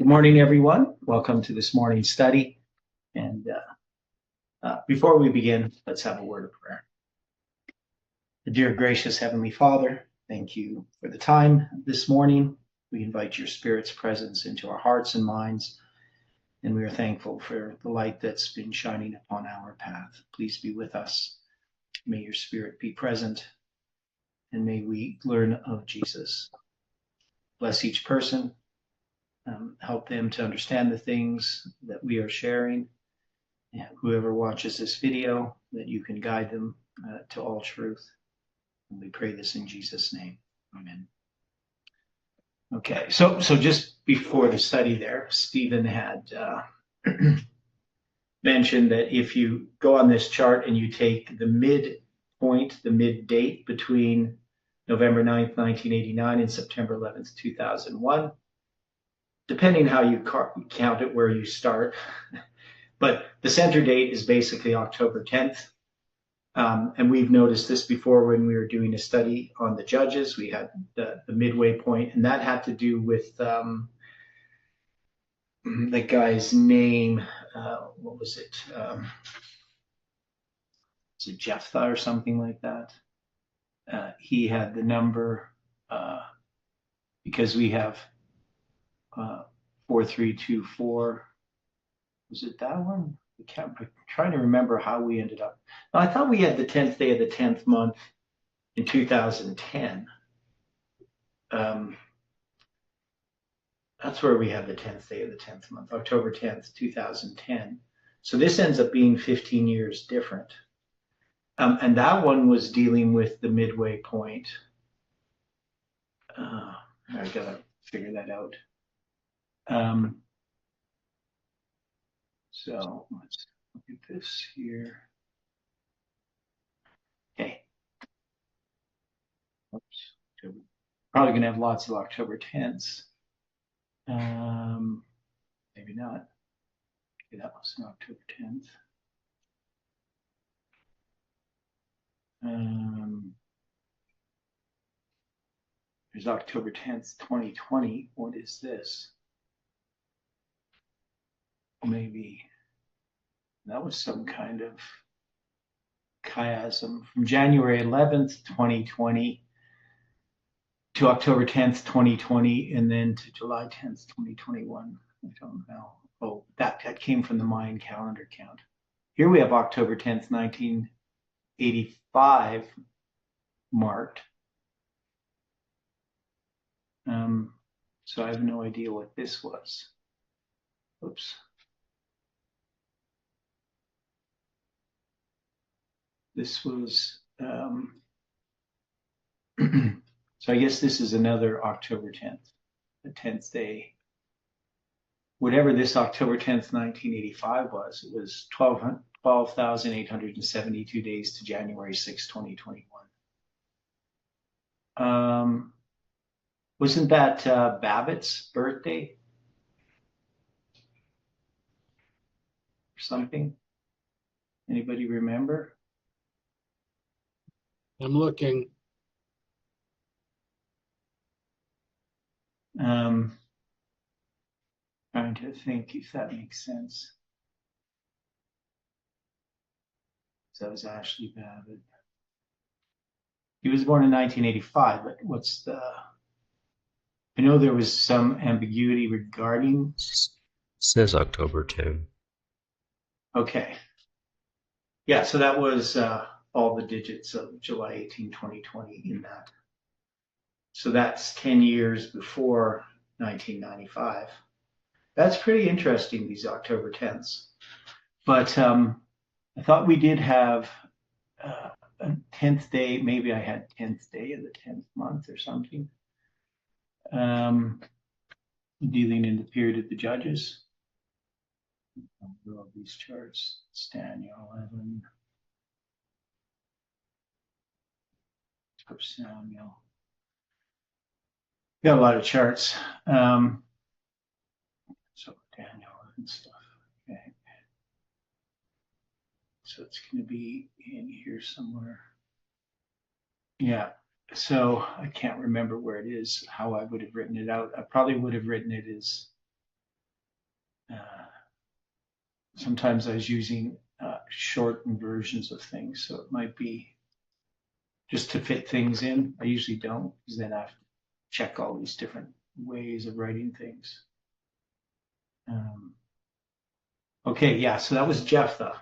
Good morning, everyone. Welcome to this morning's study. And before we begin, let's have a word of prayer. Dear gracious Heavenly Father, thank you for the time this morning. We invite your Spirit's presence into our hearts and minds, and we are thankful for the light that's been shining upon our path. Please be with us. May your Spirit be present, and may we learn of Jesus. Bless each person. Help them to understand the things that we are sharing. And whoever watches this video, that you can guide them to all truth. And we pray this in Jesus' name. Amen. Okay, so just before the study there, Stephen had mentioned that if you go on this chart and you take the midpoint, the mid date between November 9th, 1989 and September 11th, 2001, depending how you count it, where you start, but the center date is basically October 10th. And we've noticed this before when we were doing a study on the judges. We had the midway point, and that had to do with the guy's name. What was it? Was it Jephthah or something like that? He had the number because we have 4324. Was it that one? I'm trying to remember how we ended up. No, I thought we had the 10th day of the 10th month in 2010. That's where we have the 10th day of the 10th month, October 10th, 2010. So this ends up being 15 years different. And that one was dealing with the midway point. I gotta figure that out. So let's look at this here. Okay. Oops. Probably going to have lots of October 10ths. Maybe not. Okay, that was an October 10th. There's October 10th, 2020. What is this? Maybe that was some kind of chiasm from January 11th, 2020 to October 10th, 2020, and then to July 10th, 2021. I don't know. Oh, that came from the Mayan calendar count. Here we have October 10th, 1985 marked. So I have no idea what this was. Oops. This was, so I guess this is another October 10th, the 10th day. Whatever this October 10th, 1985 was, it was 12,872 days to January 6, 2021. Wasn't that Babbitt's birthday? Or something? Anybody remember? I'm looking. Trying to think if that makes sense. So that was Ashley Babbitt. He was born in 1985, but what's the... I know there was some ambiguity regarding... Says October 2. Okay. Yeah, so that was all the digits of July 18, 2020 in that. So that's 10 years before 1995. That's pretty interesting, these October 10ths. But I thought we did have a 10th day. Maybe I had 10th day of the 10th month or something. Dealing in the period of the judges. I'll draw these charts. It's Daniel 11. First Samuel. Got a lot of charts. So Daniel and stuff. Okay. So it's going to be in here somewhere. Yeah. So I can't remember where it is, how I would have written it out. I probably would have written it as sometimes I was using shortened versions of things, so it might be just to fit things in. I usually don't, because then I have to check all these different ways of writing things. Okay, yeah, so that was Jephthah.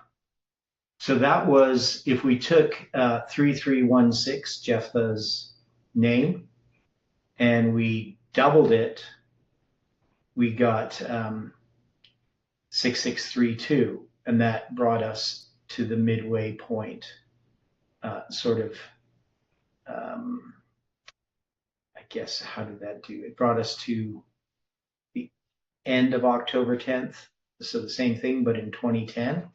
So that was, if we took 3316, Jephthah's name, and we doubled it, we got 6632, and that brought us to the midway point, sort of, I guess, how did that do? It brought us to the end of October 10th, so the same thing, but in 2010.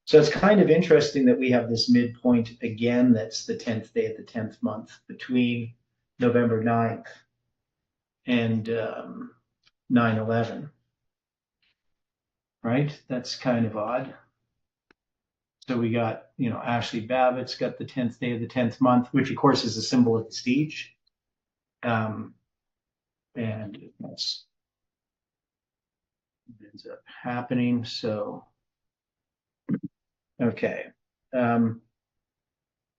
So it's kind of interesting that we have this midpoint again, that's the 10th day of the 10th month between November 9th and 9/11, right? That's kind of odd. So we got, Ashley Babbitt's got the 10th day of the 10th month, which of course is a symbol of the siege. And that's what ends up happening. So, okay.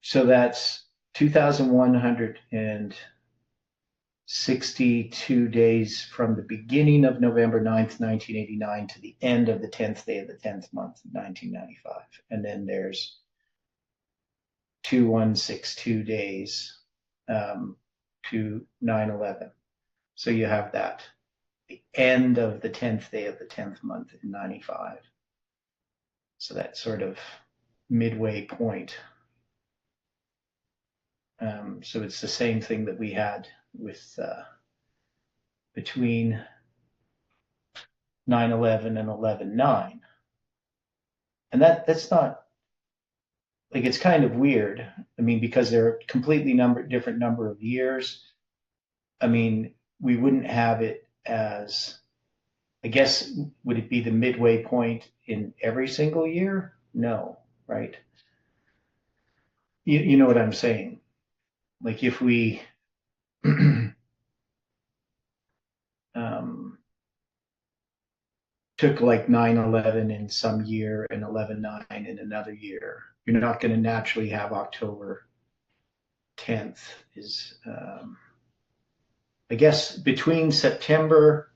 So that's 2,162 days from the beginning of November 9th, 1989 to the end of the 10th day of the 10th month, 1995. And then there's 2162 days to 9/11. So you have that, the end of the 10th day of the 10th month in 95. So that sort of midway point. So it's the same thing that we had with between 9/11 and 11/9. And that's not, like, it's kind of weird. I mean, because they're a completely different number of years. I mean, we wouldn't have it as, I guess, would it be the midway point in every single year? No, right? You know what I'm saying? Like if we took like 9/11 in some year and 11/9 in another year, you're not going to naturally have October 10th is, I guess, between September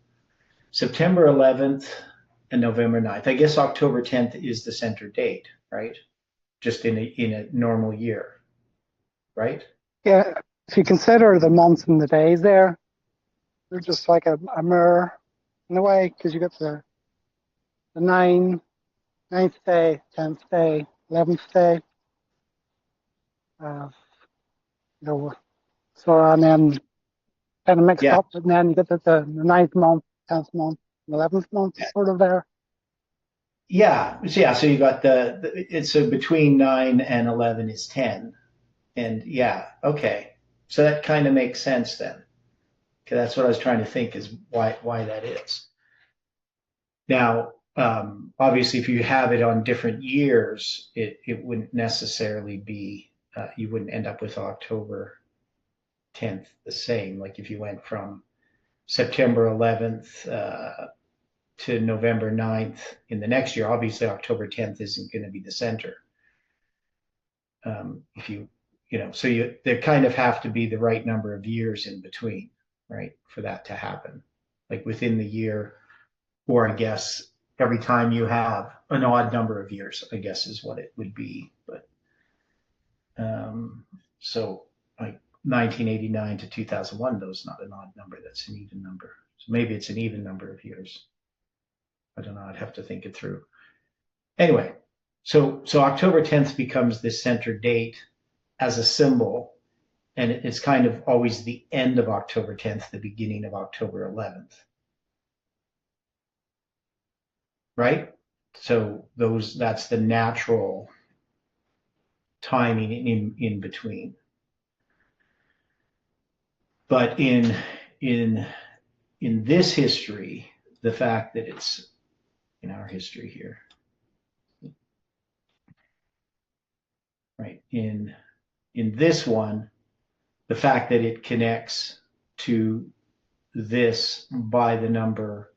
11th and November 9th. I guess October 10th is the center date, right? Just in a normal year, right? Yeah, if you consider the months and the days there, they're just like a mirror in a way, because you got the 9th day, 10th day, 11th day. So and then kind of mixed up, and then you get the 9th month, 10th month, 11th month sort of there. Yeah. So you got it's so between 9 and 11 is 10. And yeah, okay. So that kind of makes sense then. Okay, that's what I was trying to think is why that is. Now, obviously, if you have it on different years, it wouldn't necessarily be, you wouldn't end up with October 10th the same. Like if you went from September 11th to November 9th in the next year, obviously October 10th isn't going to be the center. So there kind of have to be the right number of years in between, right, for that to happen. Like within the year, or I guess every time you have an odd number of years, I guess is what it would be. But so like 1989 to 2001, though, is not an odd number. That's an even number. So maybe it's an even number of years. I don't know. I'd have to think it through. Anyway, so October 10th becomes the center date as a symbol, and it's kind of always the end of October 10th, the beginning of October 11th. Right? So that's the natural timing in between. But in this history, the fact that it's in our history here, right? In this one, the fact that it connects to this by the number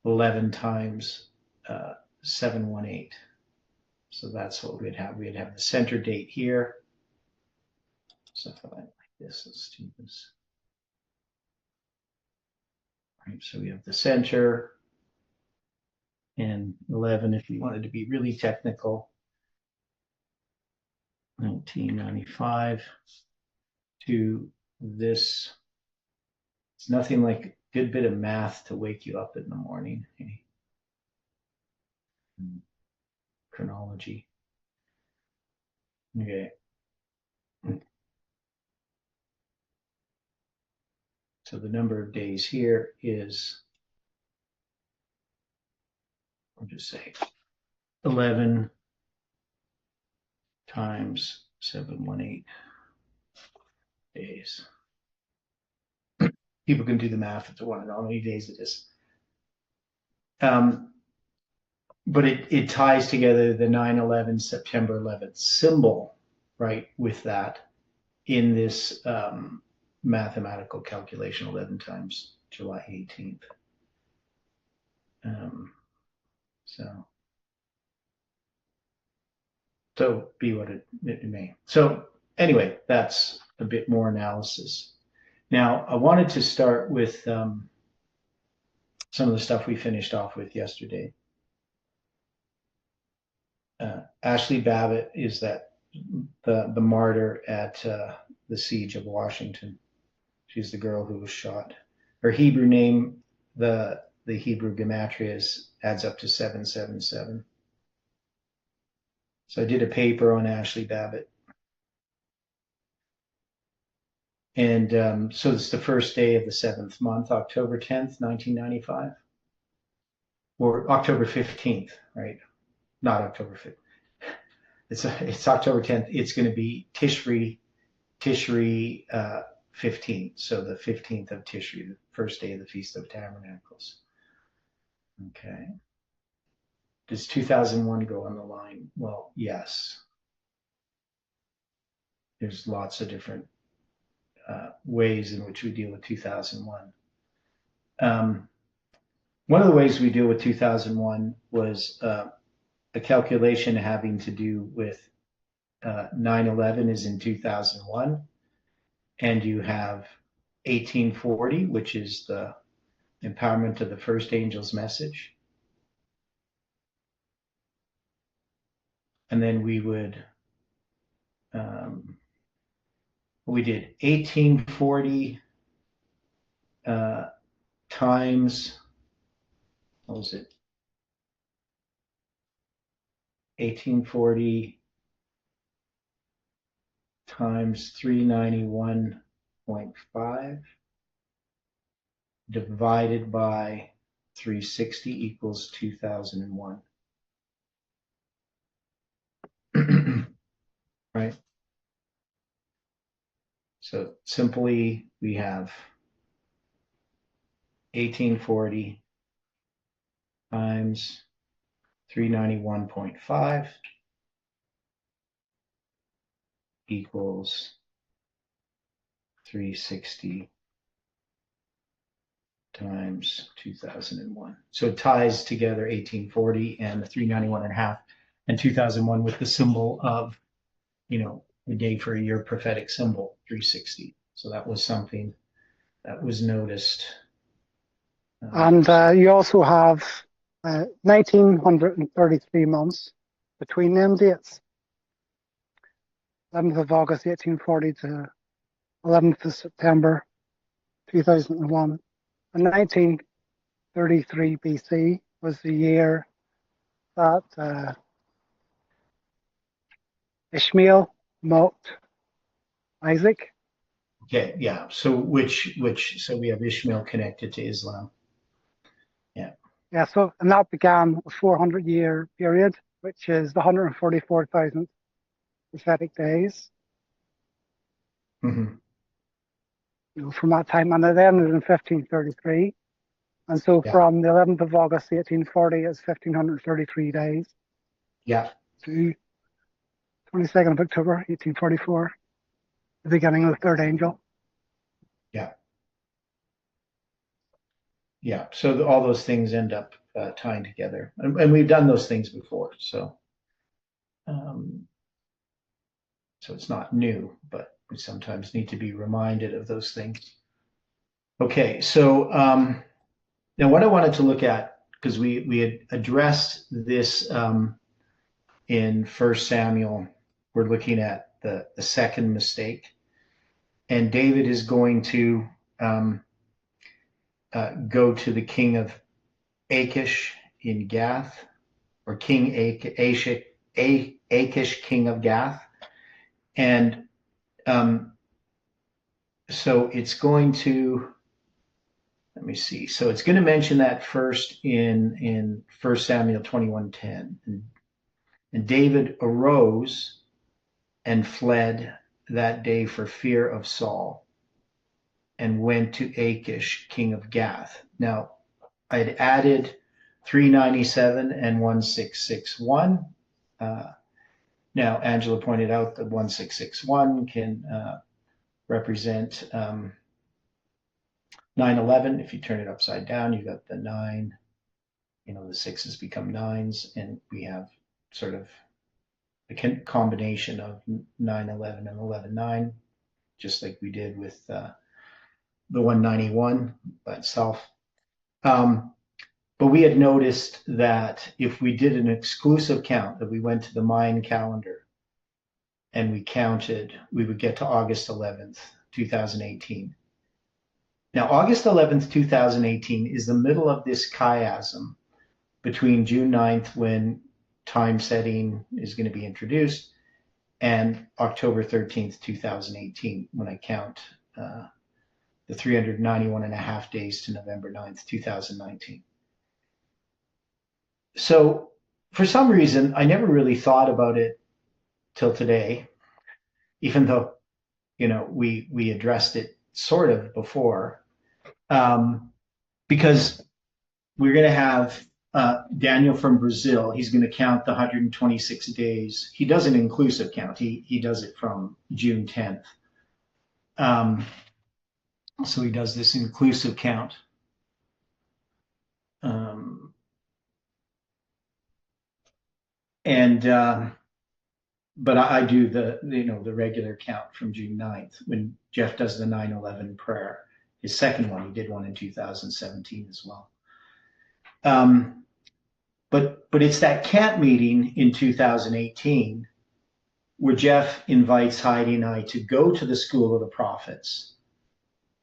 11 times 718. So that's what we'd have. We'd have the center date here. Something like this. Let's do this. Right, so we have the center and 11 if you wanted to be really technical. 1995 to this. It's nothing like a good bit of math to wake you up in the morning. Okay. Chronology. Okay. So the number of days here is, I'll just say 11 times 718 days. People can do the math if they want to know how many days it is. But it ties together the 9/11, September 11th symbol, right, with that in this mathematical calculation, 11 times July 18th. So be what it may. So anyway, that's a bit more analysis. Now, I wanted to start with some of the stuff we finished off with yesterday. Ashley Babbitt is that the martyr at the siege of Washington. She's the girl who was shot. Her Hebrew name, the Hebrew gematria adds up to 777. So I did a paper on Ashley Babbitt. And so it's the first day of the 7th month, October 10th, 1995. Or October 15th, right? Not October 5th. It's October 10th. It's going to be Tishri 15th. So the 15th of Tishri, the first day of the Feast of Tabernacles. Okay. Does 2001 go on the line? Well, yes. There's lots of different ways in which we deal with 2001. One of the ways we deal with 2001 was a calculation having to do with 9/11 is in 2001, and you have 1840, which is the empowerment of the first angel's message. And then we would, we did 1840 times, what was it? 1840 times 391.5 divided by 360 equals 2001. Right? So simply we have 1840 times 391.5 equals 360 times 2001. So it ties together 1840 and the 391.5 and 2001 with the symbol of, the day for a year prophetic symbol, 360. So that was something that was noticed. And you also have 1933 months between them dates. 11th of August 1840 to 11th of September 2001. And 1933 BC was the year that Ishmael mocked Isaac. Okay, yeah. So so we have Ishmael connected to Islam. Yeah, so and that began a 400-year period, which is the 144,000 prophetic days. Mm-hmm. From that time, and it ended in 1533. And so from the 11th of August 1840 is 1533 days. Yeah. To 22nd of October 1844, the beginning of the third angel. Yeah. yeah, so all those things end up tying together, and we've done those things before, so so it's not new, but we sometimes need to be reminded of those things. Okay, so now what I wanted to look at, because we had addressed this in First Samuel, we're looking at the second mistake, and David is going to go to the king of Achish in Gath, or King Achish, king of Gath, and so it's going to, let me see. So it's going to mention that first in 1 Samuel 21:10. And David arose and fled that day for fear of Saul, and went to Achish, king of Gath. Now, I had added 397 and 1661. Now, Angela pointed out that 1661 can represent 9/11. If you turn it upside down, you got the 9, the 6's become 9s, and we have sort of a combination of 9/11 and 11/9, just like we did with the 191 by itself. But we had noticed that if we did an exclusive count, that we went to the Mayan calendar and we counted, we would get to August 11th, 2018. Now, August 11th, 2018 is the middle of this chiasm between June 9th, when time setting is going to be introduced, and October 13th, 2018, when I count the 391 and a half days to November 9th, 2019. So for some reason, I never really thought about it till today, even though, we addressed it sort of before, because we're going to have Daniel from Brazil. He's going to count the 126 days. He does an inclusive count. He does it from June 10th. So he does this inclusive count. But I do the regular count from June 9th, when Jeff does the 9/11 prayer. His second one, he did one in 2017 as well. But it's that camp meeting in 2018 where Jeff invites Heidi and I to go to the School of the Prophets.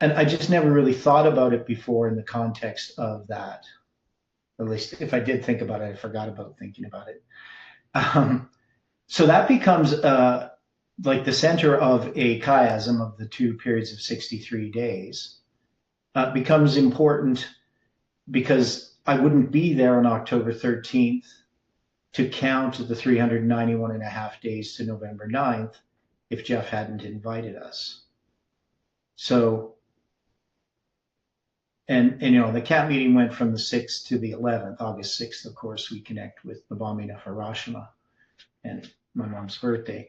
And I just never really thought about it before in the context of that. At least if I did think about it, I forgot about thinking about it. So that becomes like the center of a chiasm of the two periods of 63 days. Becomes important because I wouldn't be there on October 13th to count the 391 and a half days to November 9th if Jeff hadn't invited us. So, and the camp meeting went from the 6th to the 11th. August 6th, of course, we connect with the bombing of Hiroshima and my mom's birthday.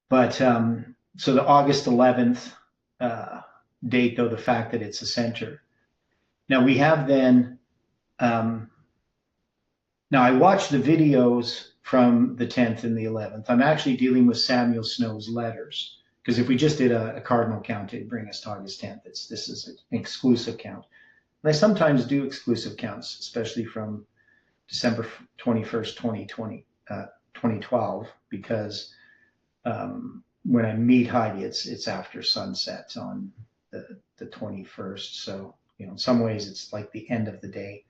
But so the August 11th date, though, the fact that it's a center. Now we have then, now I watched the videos from the 10th and the 11th. I'm actually dealing with Samuel Snow's letters, because if we just did a cardinal count, it'd bring us to August 10th. This is an exclusive count. And I sometimes do exclusive counts, especially from December 21st, 2012, because when I meet Heidi, it's after sunset on the 21st. So, in some ways it's like the end of the day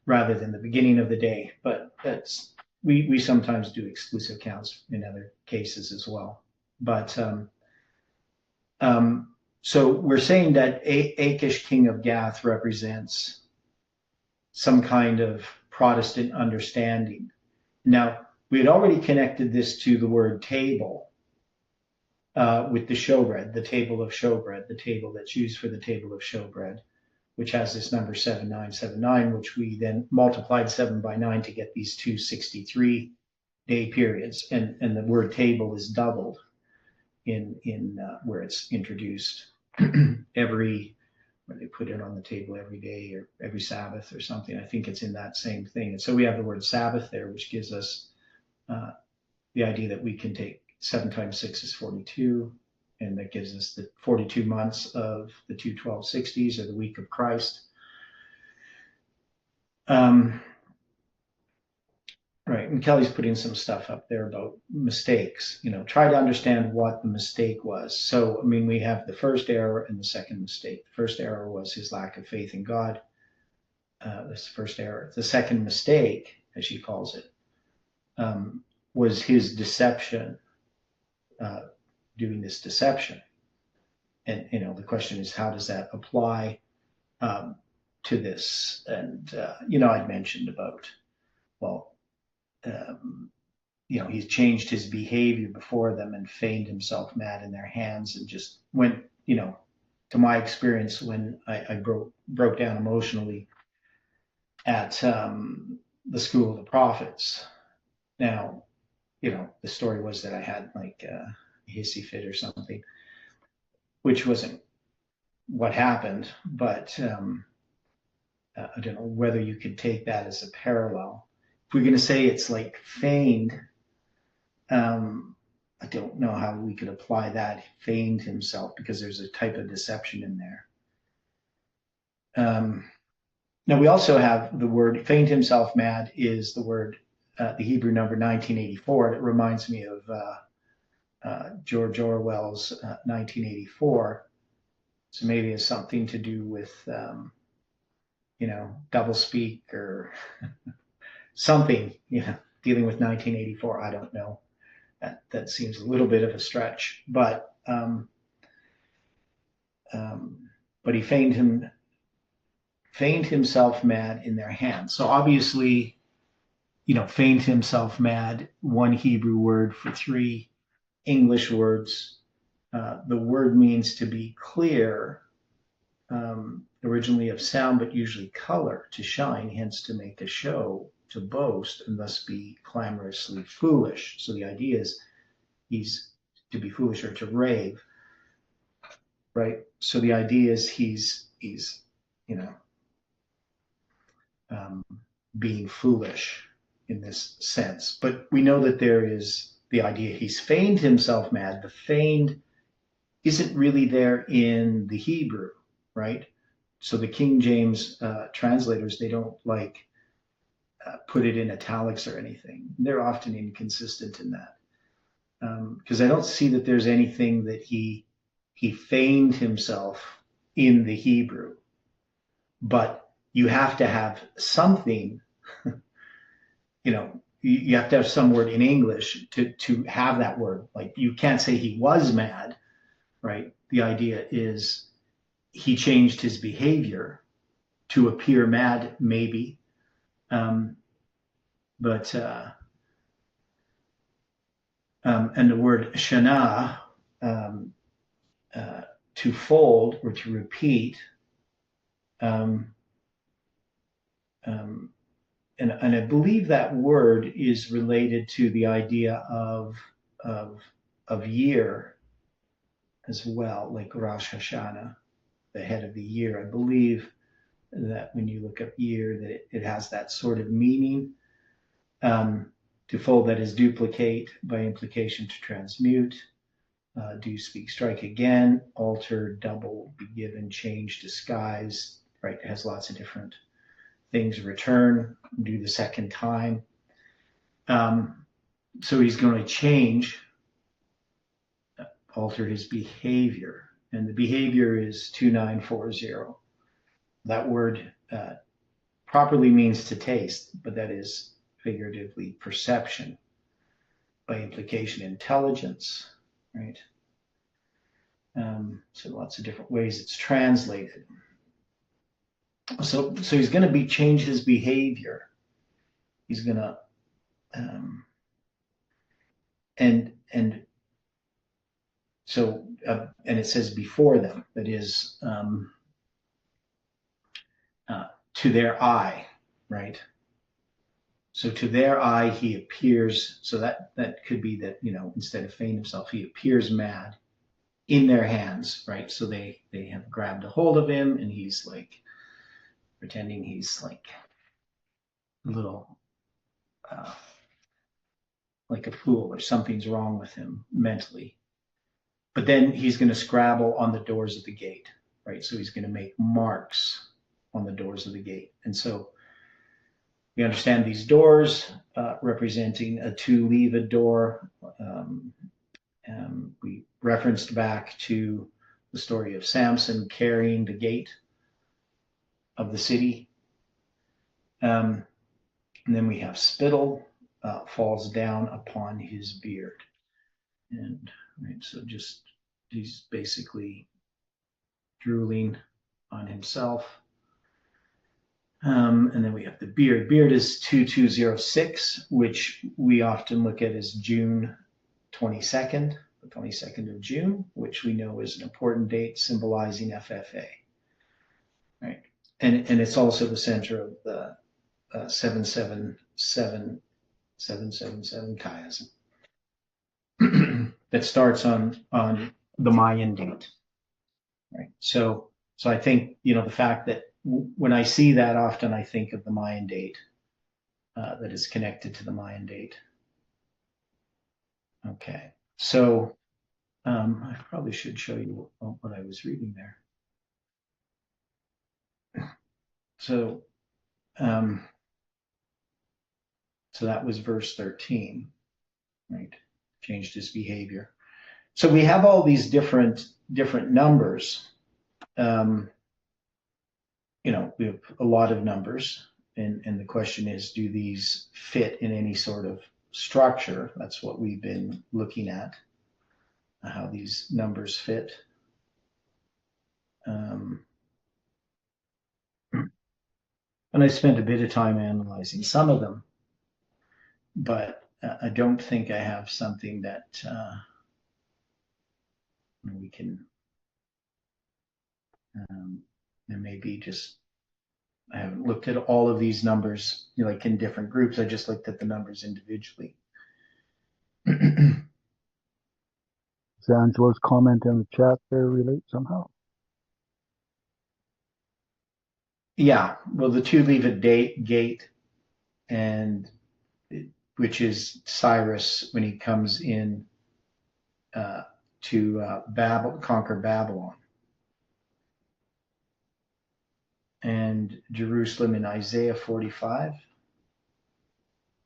rather than the beginning of the day. But we sometimes do exclusive counts in other cases as well. But so we're saying that Achish, king of Gath, represents some kind of Protestant understanding. Now, we had already connected this to the word table with the showbread, the table of showbread, the table that's used for the table of showbread, which has this number 7979, which we then multiplied 7 by 9 to get these two 63-day periods. And the word table is doubled in where it's introduced every where they put it on the table every day or every Sabbath or something. I think it's in that same thing. And so we have the word Sabbath there, which gives us the idea that we can take 7 times 6 is 42, and that gives us the 42 months of the 2/1260s, or the week of Christ. Right, and Kelly's putting some stuff up there about mistakes. Try to understand what the mistake was. So, I mean, we have the first error and the second mistake. The first error was his lack of faith in God. That's the first error. The second mistake, as she calls it, was his deception, doing this deception. And, the question is, how does that apply to this? And, I'd mentioned about, well, he's changed his behavior before them and feigned himself mad in their hands, and just went, to my experience, when I broke down emotionally at the School of the Prophets. Now, the story was that I had like a hissy fit or something, which wasn't what happened, but I don't know whether you could take that as a parallel. If we're going to say it's like feigned, I don't know how we could apply that, feigned himself, because there's a type of deception in there. Now we also have the word feigned himself mad is the word, the Hebrew number 1984. It reminds me of George Orwell's 1984. So maybe it's something to do with, doublespeak or something, dealing with 1984. I don't know. That seems a little bit of a stretch, but he feigned himself mad in their hands. So obviously, feigned himself mad, one Hebrew word for 3 English words. The word means to be clear, originally of sound, but usually color, to shine, hence to make a show, to boast, and thus be clamorously foolish. So the idea is he's to be foolish or to rave, right? So the idea is he's being foolish in this sense. But we know that there is the idea he's feigned himself mad. The feigned isn't really there in the Hebrew, right? So the King James translators, they don't like put it in italics or anything. They're often inconsistent in that, because I don't see that there's anything that he feigned himself in the Hebrew. But you have to have something, you have to have some word in English to have that word. Like, you can't say he was mad, right? The idea is he changed his behavior to appear mad, maybe. And the word shana, to fold or to repeat, and I believe that word is related to the idea of year as well, like Rosh Hashanah, the head of the year. I believe that when you look up year, that it has that sort of meaning. To fold, that is duplicate, by implication to transmute, do, speak, strike again, alter, double, be given, change, disguise, right? It has lots of different things. Return, do the second time. So he's going to change, alter his behavior, and the behavior is 2940. That word properly means to taste, but that is figuratively perception, by implication intelligence, right? So lots of different ways it's translated. So he's going to change his behavior. He's going to, and it says before them, that is, to their eye, right? So to their eye, he appears. So that could be that, instead of feigning himself, he appears mad in their hands, right? So they have grabbed a hold of him, and he's like pretending he's like a little like a fool, or something's wrong with him mentally. But then he's going to scrabble on the doors of the gate, right? So he's going to make marks on the doors of the gate. And so we understand these doors representing a two-leaved door. We referenced back to the story of Samson carrying the gate of the city. And then we have spittle falls down upon his beard. And right, so just he's basically drooling on himself. And then we have the beard. Beard is 2206, which we often look at as June 22nd, the 22nd of June, which we know is an important date symbolizing FFA. Right. And it's also the center of the 777 chiasm that starts on the Mayan date. Right. So I think, the fact that when I see that, often I think of the Mayan date that is connected to the Mayan date. Okay. So I probably should show you what I was reading there. So that was verse 13, right? Changed his behavior. So we have all these different numbers. We have a lot of numbers, and the question is, do these fit in any sort of structure? That's what we've been looking at, how these numbers fit. And I spent a bit of time analyzing some of them, but I don't think I have something that we can, there may be just, I haven't looked at all of these numbers like in different groups. I just looked at the numbers individually. Does Angela's comment in the chat there relate somehow? Yeah, well, the two-leaved gate, and which is Cyrus when he comes in to conquer Babylon, and Jerusalem in Isaiah 45.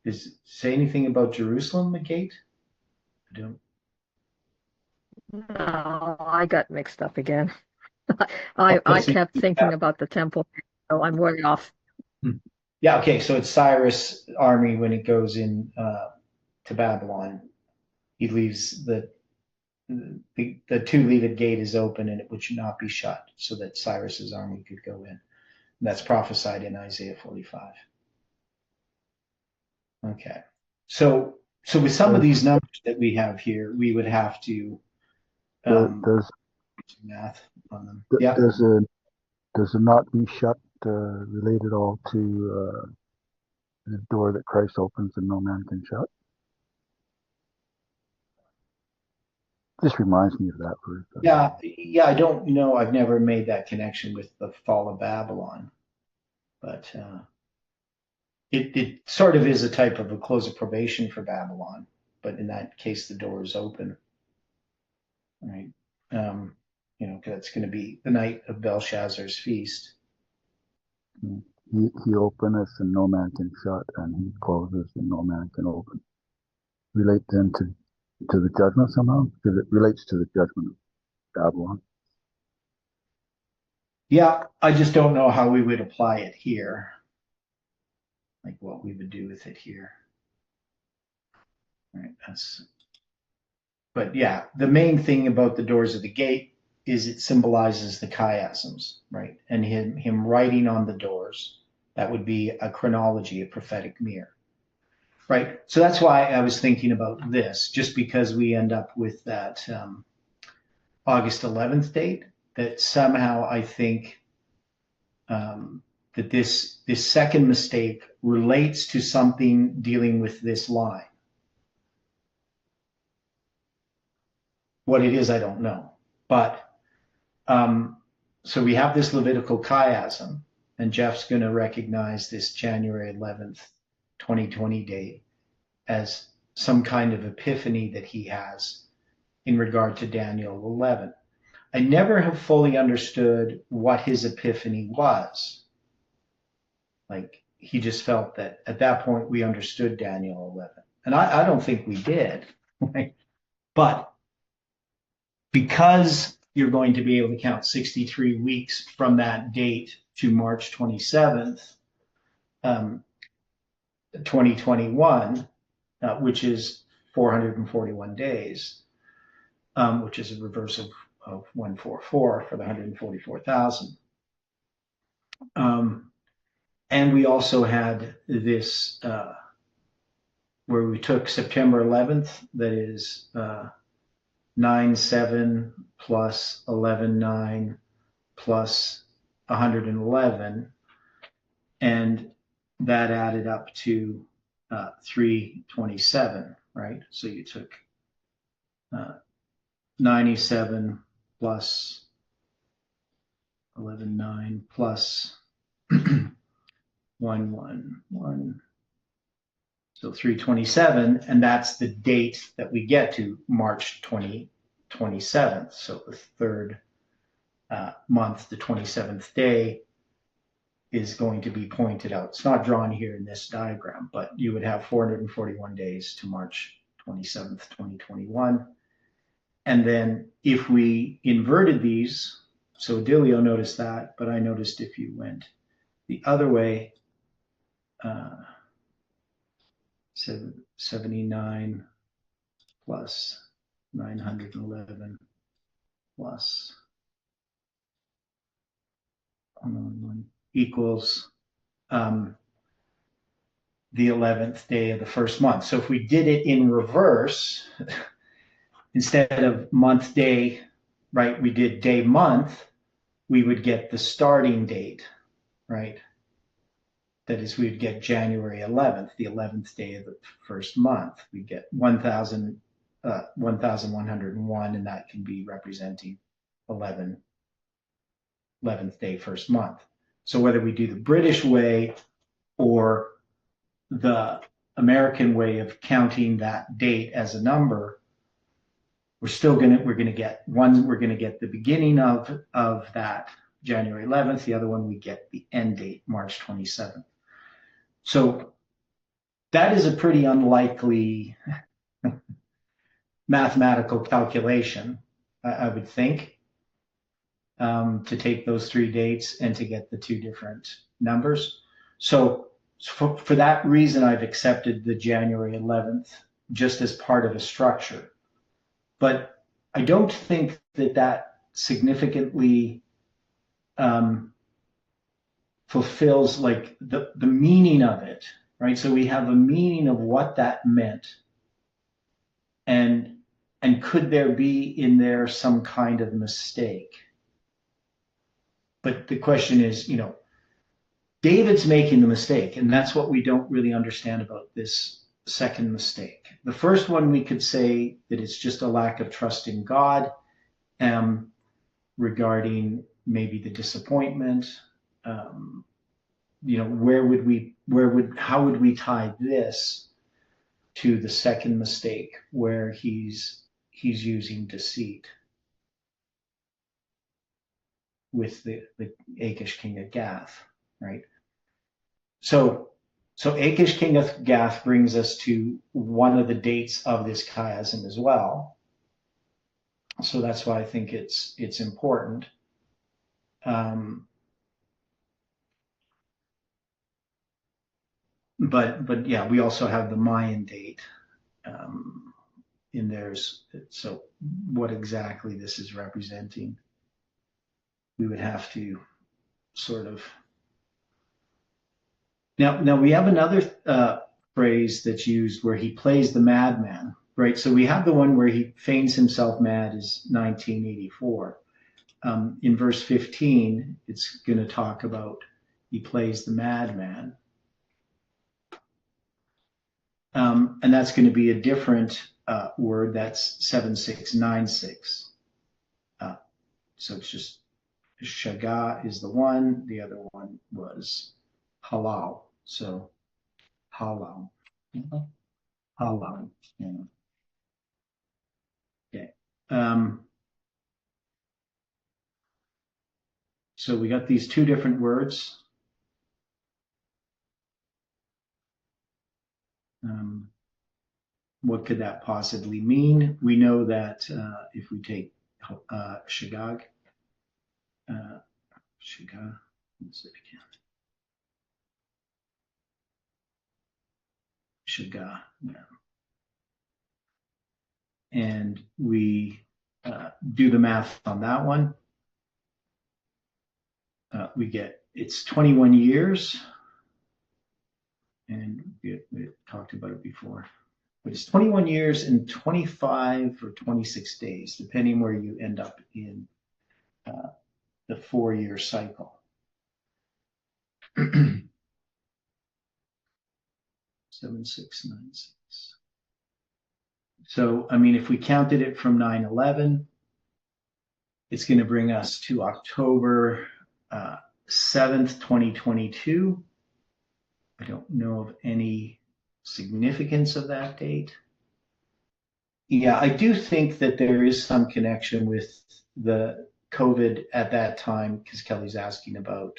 Does it say anything about Jerusalem, the gate? I don't. No, I got mixed up again. I kept thinking about the temple, so I'm way off. Yeah, okay, so it's Cyrus' army when it goes in to Babylon. He leaves the two-leaved gate is open, and it would not be shut, so that Cyrus's army could go in. And that's prophesied in Isaiah 45. Okay, so with some of these numbers that we have here, we would have to do math on them. Yeah. Does it not be shut related all to the door that Christ opens and no man can shut? This reminds me of that verse. Yeah, I don't know. I've never made that connection with the fall of Babylon, but it sort of is a type of a close of probation for Babylon. But in that case, the door is open, right? Because it's going to be the night of Belshazzar's feast. He openeth and no man can shut, and he closes and no man can open. Relate then to the judgment somehow? Because it relates to the judgment of Babylon. Yeah, I just don't know how we would apply it here. Like what we would do with it here. Right, but yeah, the main thing about the doors of the gate is it symbolizes the chiasms, right? And him writing on the doors, that would be a chronology, a prophetic mirror, right? So that's why I was thinking about this, just because we end up with that August 11th date, that somehow I think that this second mistake relates to something dealing with this line. What it is, I don't know. But so we have this Levitical chiasm, and Jeff's going to recognize this January 11th, 2020 date as some kind of epiphany that he has in regard to Daniel 11. I never have fully understood what his epiphany was. Like, he just felt that at that point we understood Daniel 11. And I don't think we did, right? But because you're going to be able to count 63 weeks from that date to March 27th, 2021, which is 441 days, which is a reverse of 144 for the 144,000. And we also had this where we took September 11th, that is 9/7 plus 11/9 plus 111, and that added up to 327, right? So you took 97 plus 11/9 plus 111. So 327, and that's the date that we get to, March 2027. So the third month, the 27th day, is going to be pointed out. It's not drawn here in this diagram, but you would have 441 days to March 27th, 2021. And then if we inverted these, so Dilio noticed that, but I noticed if you went the other way, 79 plus 911 plus equals the 11th day of the first month. So if we did it in reverse, instead of month day, right, we did day month, we would get the starting date, right? That is, we would get January 11th, the 11th day of the first month. We get 1,101, and that can be representing 11th day, first month. So whether we do the British way or the American way of counting that date as a number, we're going to get the beginning of that January 11th. The other one, we get the end date, March 27th. So that is a pretty unlikely mathematical calculation, I would think, to take those three dates and to get the two different numbers. So for that reason, I've accepted the January 11th just as part of a structure. But I don't think that significantly fulfills like the meaning of it, right? So we have a meaning of what that meant, and could there be in there some kind of mistake? But the question is, David's making the mistake, and that's what we don't really understand about this second mistake. The first one, we could say that it's just a lack of trust in God, regarding maybe the disappointment. How would we tie this to the second mistake, where he's using deceit with the Achish, king of Gath, right? So Achish, king of Gath, brings us to one of the dates of this chiasm as well. So that's why I think it's important. But yeah, we also have the Mayan date in theirs. So what exactly this is representing, we would have to sort of. Now we have another phrase that's used where he plays the madman, right? So we have the one where he feigns himself mad is 1984. In verse 15, it's going to talk about he plays the madman. And that's going to be a different word. That's 7696. So it's just Shaga is the one. The other one was halal. So halal. Halal. Yeah. Okay. So we got these two different words. What could that possibly mean? We know that if we take Shagag, Shagag, let's see if we can. Shagag, yeah. And we do the math on that one. We get it's 21 years, and we talked about it before. But it's 21 years and 25 or 26 days, depending where you end up in the 4-year cycle. 7696. So, I mean, if we counted it from 9/11, it's going to bring us to October 7th, 2022. I don't know of any significance of that date. Yeah, I do think that there is some connection with the COVID at that time, because Kelly's asking about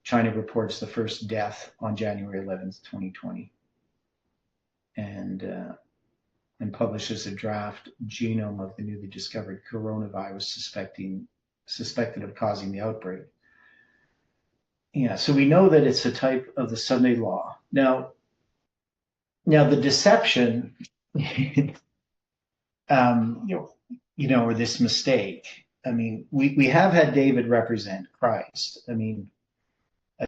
China reports the first death on January 11th, 2020, and publishes a draft genome of the newly discovered coronavirus suspected of causing the outbreak. Yeah, so we know that it's a type of the Sunday law. Now the deception, or this mistake. I mean, we have had David represent Christ. I mean,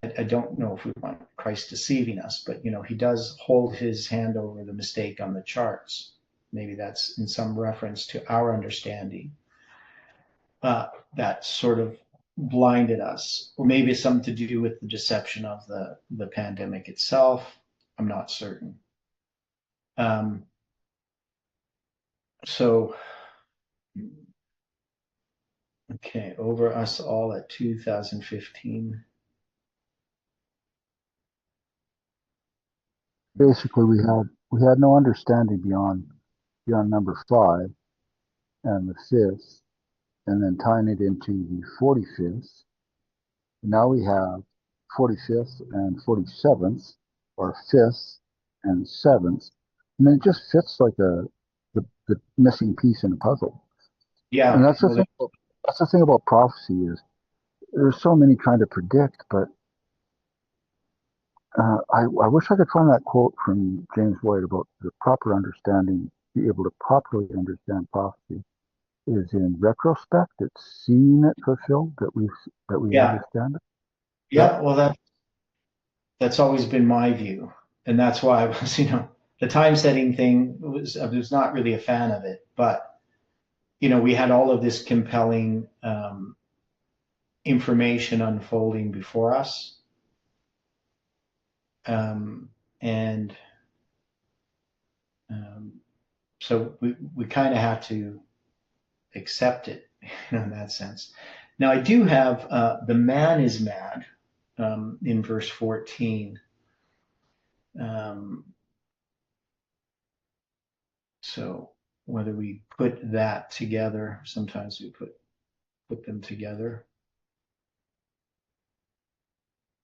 I don't know if we want Christ deceiving us, but he does hold his hand over the mistake on the charts. Maybe that's in some reference to our understanding that sort of blinded us, or maybe it's something to do with the deception of the pandemic itself. I'm not certain. So, okay, over us all at 2015. Basically, we had no understanding beyond number 5 and the 5th, and then tying it into the 45th. Now we have 45th and 47th, or 5th and 7th, and then it just fits like the missing piece in a puzzle. Yeah, and that's the thing about prophecy is there's so many trying to predict, but I wish I could find that quote from James White about the proper understanding, be able to properly understand prophecy is in retrospect. It's seeing it fulfilled that we understand it. Yeah, well, that's always been my view, and that's why I was, the time setting thing I was not really a fan of it, but we had all of this compelling information unfolding before us. So we kind of have to accept it in that sense. Now, I do have the man is mad in verse 14. So whether we put that together, sometimes we put them together.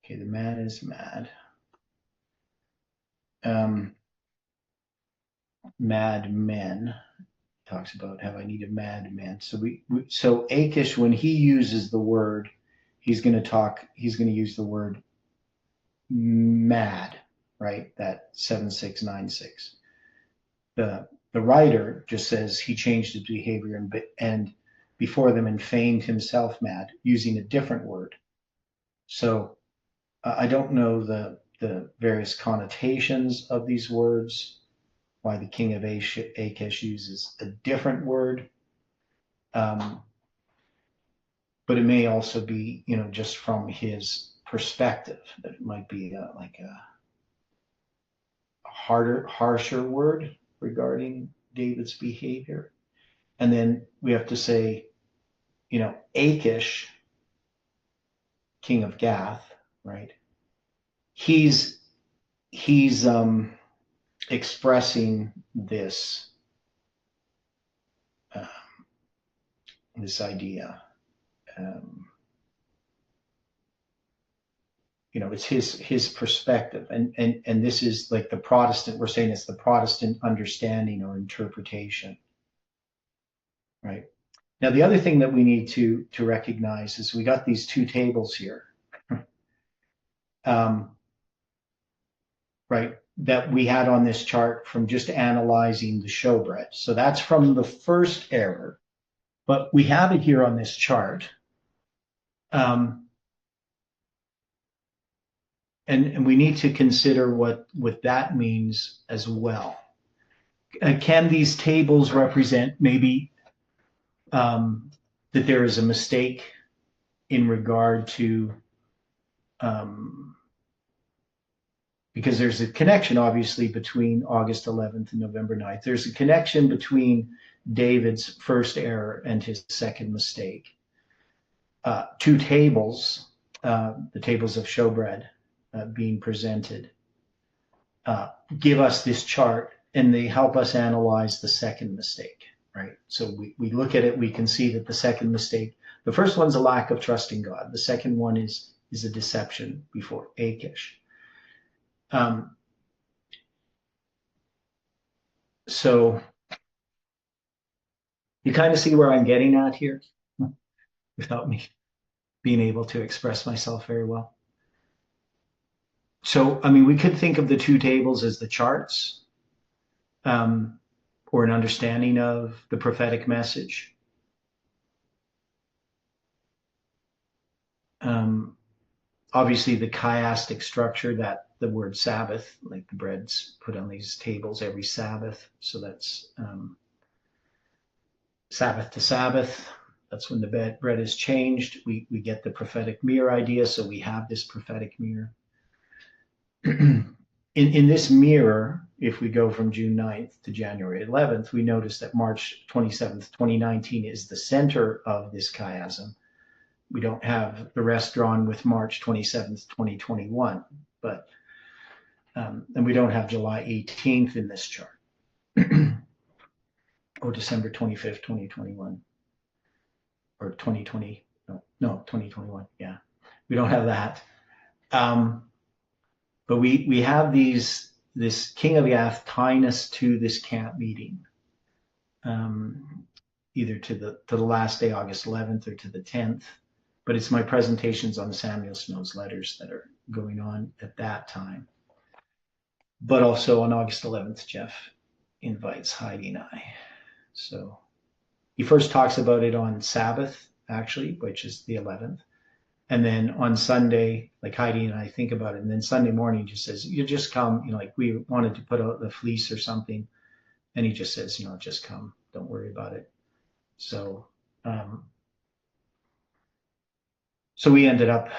Okay, the man is mad. Mad men talks about have I need a mad man. So Achish, when he uses the word, he's going to use the word mad, right? That 7696. The writer just says he changed his behavior and before them and feigned himself mad, using a different word. So I don't know the various connotations of these words, why the king of Achish uses a different word. But it may also be, just from his perspective, that it might be like a harsher word regarding David's behavior. And then we have to say Achish, king of Gath, right? He's expressing this this idea. It's his perspective, and this is like the Protestant. We're saying it's the Protestant understanding or interpretation, right? Now, the other thing that we need to recognize is we got these two tables here, right? That we had on this chart from just analyzing the showbread. So that's from the first error, but we have it here on this chart. And we need to consider what that means as well. Can these tables represent maybe that there is a mistake in regard to, because there's a connection obviously between August 11th and November 9th. There's a connection between David's first error and his second mistake. Two tables, the tables of showbread, being presented, give us this chart, and they help us analyze the second mistake, right? So we look at it, we can see that the second mistake, the first one's a lack of trust in God. The second one is a deception before Achish. So you kind of see where I'm getting at here without me being able to express myself very well. So, I mean, we could think of the two tables as the charts, or an understanding of the prophetic message. Obviously, the chiastic structure, that the word Sabbath, like the bread's put on these tables every Sabbath. So that's Sabbath to Sabbath. That's when the bread is changed. We get the prophetic mirror idea. So we have this prophetic mirror. In this mirror, if we go from June 9th to January 11th, we notice that March 27th, 2019 is the center of this chiasm. We don't have the rest drawn with March 27th, 2021, but and we don't have July 18th in this chart, or December 25th, 2021, or 2020, no, 2021, yeah. We don't have that. But we have this king of Gath tying us to this camp meeting, either to the last day, August 11th, or to the 10th. But it's my presentations on Samuel Snow's letters that are going on at that time. But also on August 11th, Jeff invites Heidi and I. So he first talks about it on Sabbath, actually, which is the 11th. And then on Sunday, like Heidi and I think about it, and then Sunday morning just says, you just come, like we wanted to put out the fleece or something. And he just says, just come, don't worry about it. So, so we ended up,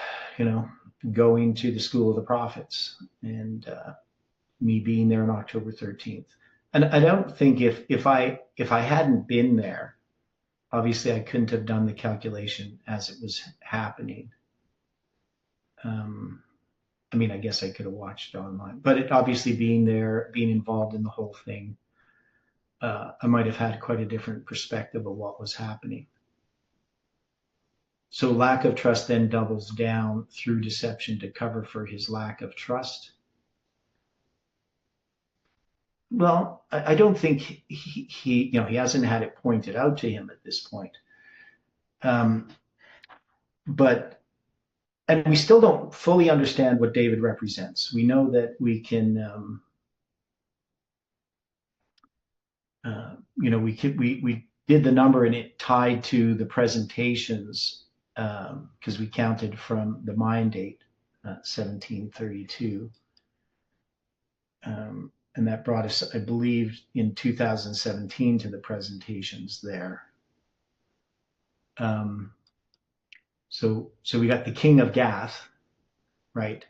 going to the School of the Prophets, and me being there on October 13th. And I don't think if I hadn't been there, obviously I couldn't have done the calculation as it was happening. I mean, I guess I could have watched it online, but obviously being there, being involved in the whole thing, I might have had quite a different perspective of what was happening. So lack of trust then doubles down through deception to cover for his lack of trust. Well, I don't think he hasn't had it pointed out to him at this point. But we still don't fully understand what David represents. We know that we can, we did the number and it tied to the presentations, because we counted from the Mayan date, 1732. And that brought us, I believe, in 2017 to the presentations there. So we got the king of Gath, right?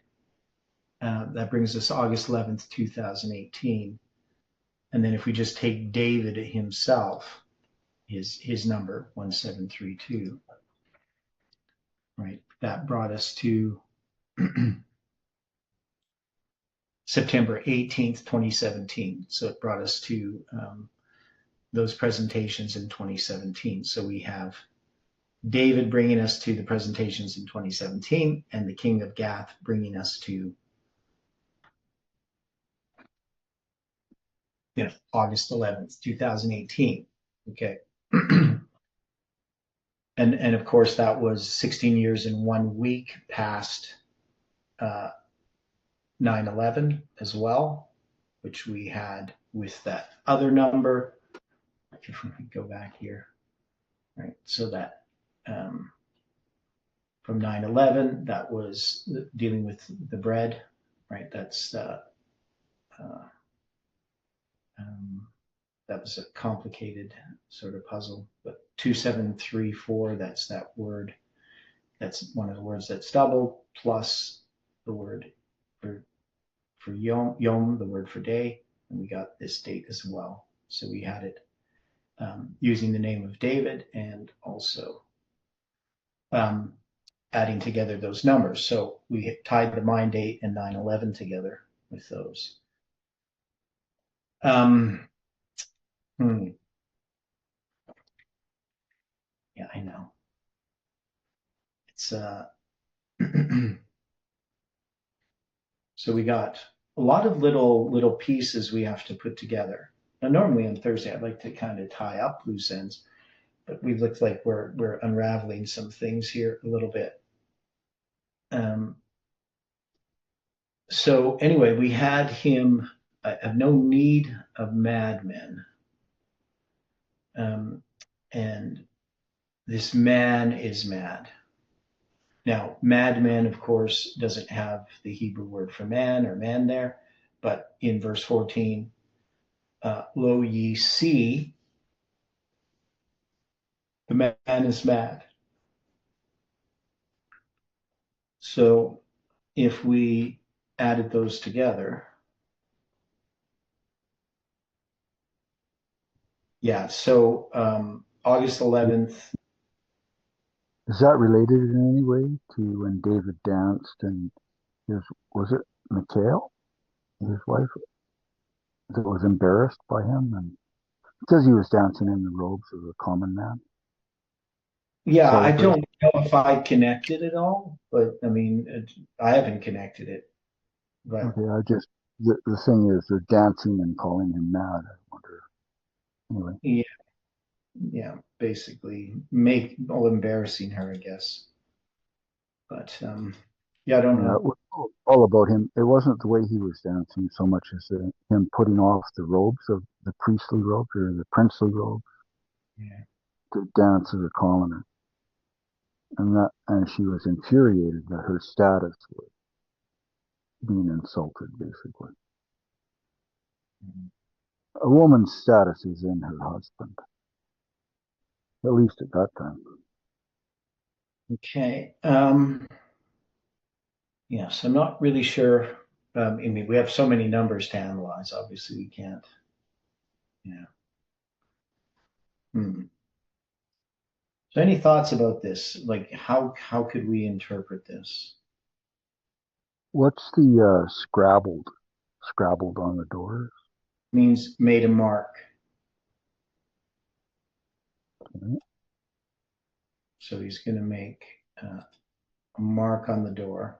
That brings us August 11th, 2018. And then if we just take David himself, his number, 1732, right? That brought us to September 18th, 2017. So it brought us to those presentations in 2017. So we have David bringing us to the presentations in 2017 and the King of Gath bringing us to August 11th, 2018. Okay. And of course, that was 16 years and 1 week past 9/11 as well, which we had with that other number. If we go back here, right? So that from 9/11, that was dealing with the bread, right? That's that was a complicated sort of puzzle. But 2734, that's that word. That's one of the words that's doubled, plus the word for yom, the word for day, and we got this date as well. So we had it using the name of David and also adding together those numbers. So we tied the mine date and 9/11 together with those. Yeah, I know. It's so we got a lot of little pieces we have to put together. Now, normally on Thursday, I'd like to kind of tie up loose ends, but we look like we're unraveling some things here a little bit. So anyway, we had him. I have no need of madmen, and this man is mad. Now, madman, of course, doesn't have the Hebrew word for man or man there, but in verse 14, lo ye see, the man is mad. So if we added those together, yeah, so August 11th. Is that related in any way to when David danced and was it Michal, his wife, that was embarrassed by him and because he was dancing in the robes of a common man? Yeah, I don't know if I connected it all, but I mean, I haven't connected it. But okay, the thing is, they're dancing and calling him mad. I wonder. Anyway. Yeah, basically embarrassing her, I guess. But yeah, I don't know. It was all about him. It wasn't the way he was dancing so much as him putting off the robes of the priestly robes or the princely robes to dance as a commoner. And she was infuriated that her status was being insulted, basically. A woman's status is in her husband, at least at that time. Okay. Yes, I'm not really sure. I mean, we have so many numbers to analyze. Obviously, we can't. Yeah. So, any thoughts about this? Like, how could we interpret this? What's the scrabbled on the doors? Means made a mark. Okay. So he's going to make a mark on the door.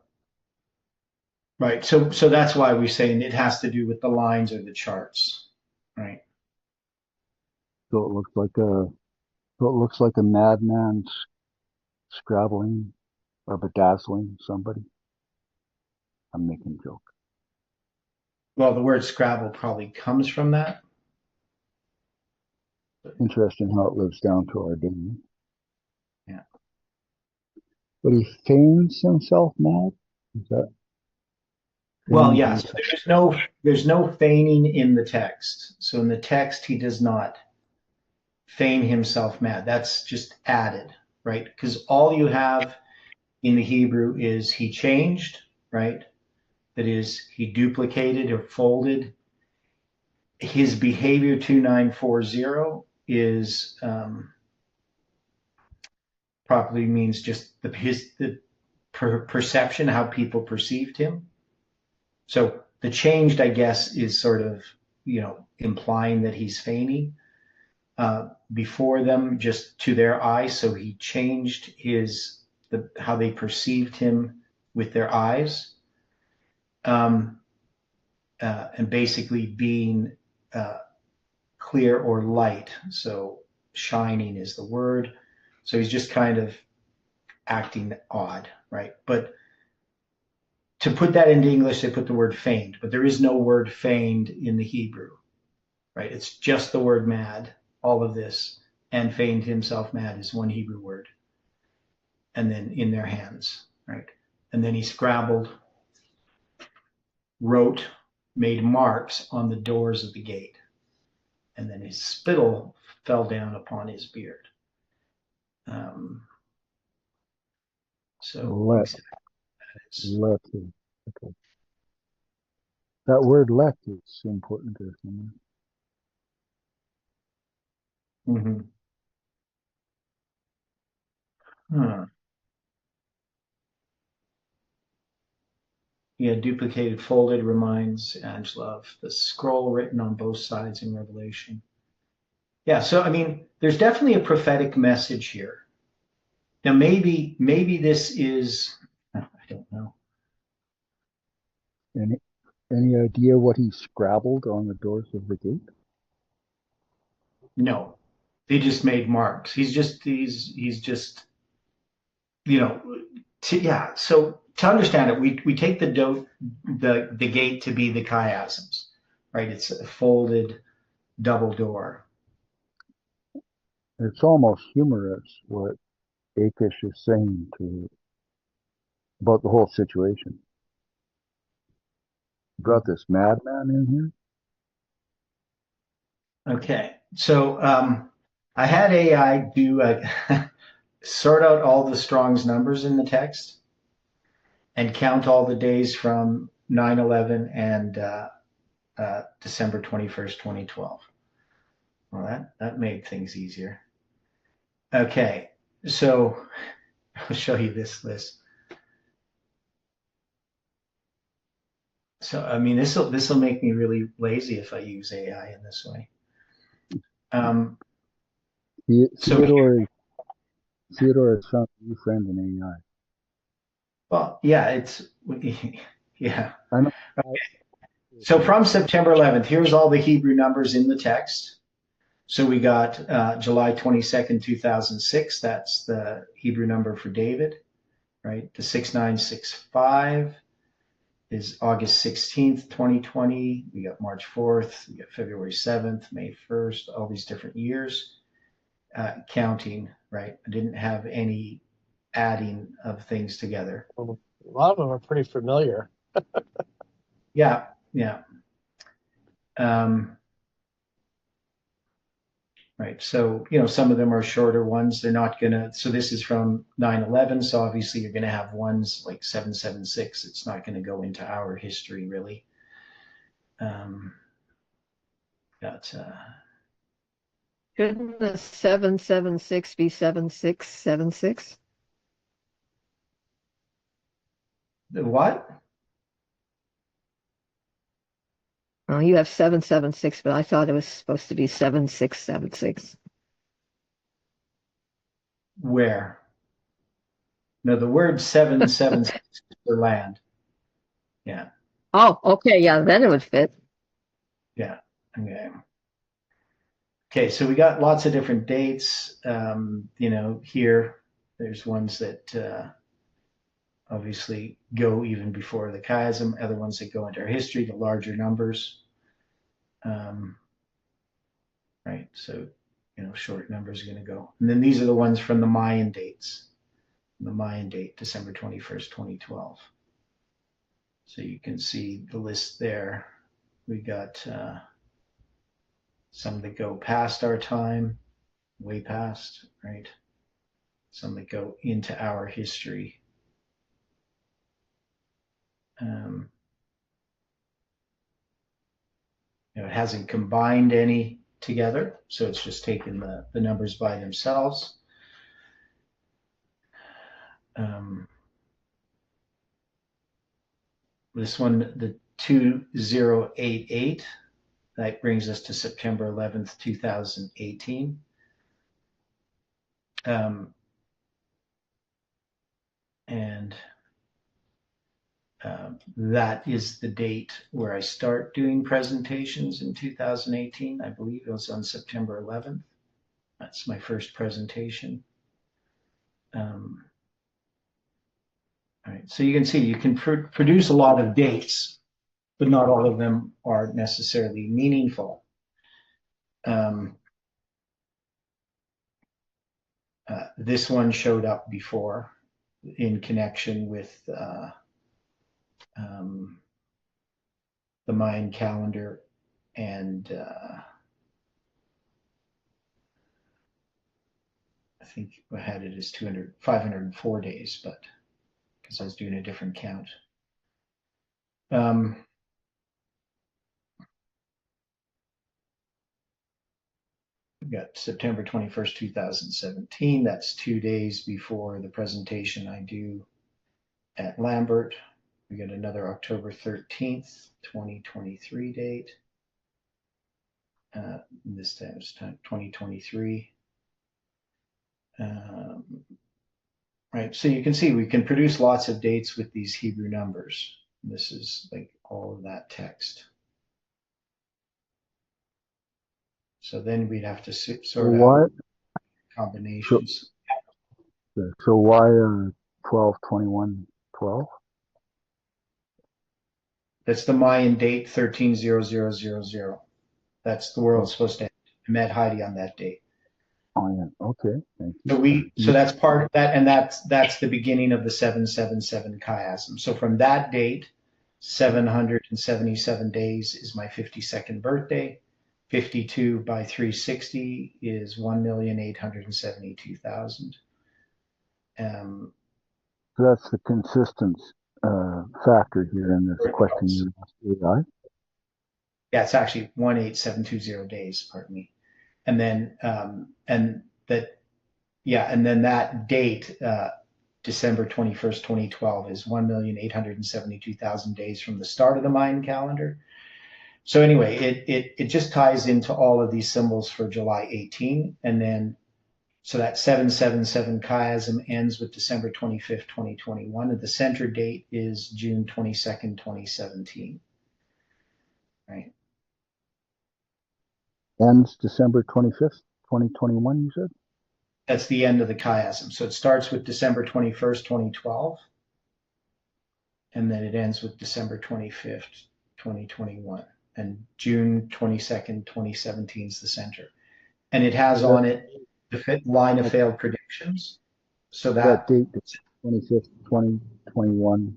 Right. So that's why we're saying it has to do with the lines or the charts, right? So it looks like a madman scrabbling or bedazzling somebody. I'm making a joke. Well, the word Scrabble probably comes from that. Interesting how it lives down to our day. Yeah. But he feigns himself mad? Is that? Well, yes. There's no feigning in the text. So in the text, he does not feign himself mad. That's just added, right? Because all you have in the Hebrew is he changed, right? That is, he duplicated or folded. His behavior 2940 is probably means just the perception, how people perceived him. So the changed, I guess, is sort of, implying that he's feigning before them, just to their eyes. So he changed how they perceived him with their eyes, and basically being clear or light. So shining is the word. So he's just kind of acting odd, right? But to put that into English, they put the word feigned, but there is no word feigned in the Hebrew, right? It's just the word mad, all of this, and feigned himself mad is one Hebrew word. And then in their hands, right? And then he scrabbled, wrote, made marks on the doors of the gate. And then his spittle fell down upon his beard. Let okay. That word "let" is important there somewhere. Mm-hmm. Yeah, duplicated, folded reminds Angela of the scroll written on both sides in Revelation. Yeah, so I mean, there's definitely a prophetic message here. Now, maybe this is, I don't know. Any idea what he scrabbled on the doors of the gate? No, they just made marks. He's just, yeah. So to understand it, we take the gate to be the chiasms, right? It's a folded double door. It's almost humorous what Akish is saying about the whole situation. You brought this madman in here? Okay, so I had AI do sort out all the Strong's numbers in the text and count all the days from 9/11 and December 21st, 2012. Well, that made things easier. Okay, so I'll show you this list. So, I mean, this will make me really lazy if I use AI in this way. Theodore has found a new friend in AI. Well, yeah, yeah. I know. So from September 11th, here's all the Hebrew numbers in the text. So we got July 22nd, 2006. That's the Hebrew number for David, right? The 6965 is August 16th, 2020. We got March 4th. We got February 7th, May 1st, all these different years counting, right? I didn't have any adding of things together. Well, a lot of them are pretty familiar. Yeah. Right. So, some of them are shorter ones. They're not so this is from 9/11. So obviously you're going to have ones like 776. It's not going to go into our history really. Shouldn't the 776 be 7676? The what? Oh, you have 776, but I thought it was supposed to be 7676. Where? No, the word 776 is for land. Yeah. Oh, okay, yeah, then it would fit. Yeah. Okay. Okay, so we got lots of different dates. Here there's ones that obviously go even before the chiasm, other ones that go into our history, the larger numbers. Right, so short numbers are going to go. And then these are the ones from the Mayan dates. The Mayan date, December 21st, 2012. So you can see the list there. We got some that go past our time, way past, right? Some that go into our history. It hasn't combined any together, so it's just taken the numbers by themselves. This one, the 2088, that brings us to September 11th, 2018. That is the date where I start doing presentations in 2018. I believe it was on September 11th. That's my first presentation. All right, so you can see you can produce a lot of dates, but not all of them are necessarily meaningful. This one showed up before in connection with the Mayan calendar, and I think I had it as 504 days, but because I was doing a different count. We've got September 21st, 2017. That's 2 days before the presentation I do at Lambert. We got another October 13th, 2023 date. This time it's 2023. Right, so you can see we can produce lots of dates with these Hebrew numbers. This is like all of that text. So then we'd have to sort out combinations. So why 12, 21, 12? That's the Mayan date 130000. That's the world's supposed to end. I met Heidi on that date. Oh yeah, okay. Thank you. So that's part of that, and that's the beginning of the 777 chiasm. So from that date, 777 days is my 52nd birthday. 52 by 360 is 1,872,000. So that's the consistence factor here in this question you asked AI. Yeah, it's actually 18720 days, pardon me. And then that date, December 21st, 2012 is 1,872,000 days from the start of the Mayan calendar. So anyway, it just ties into all of these symbols for July 18. And then, so that 777 chiasm ends with December 25th, 2021. And the center date is June 22nd, 2017. Right. Ends December 25th, 2021, you said? That's the end of the chiasm. So it starts with December 21st, 2012. And then it ends with December 25th, 2021. And June 22nd, 2017 is the center. And it has on it the line of failed predictions. So that date, 25th, 2021,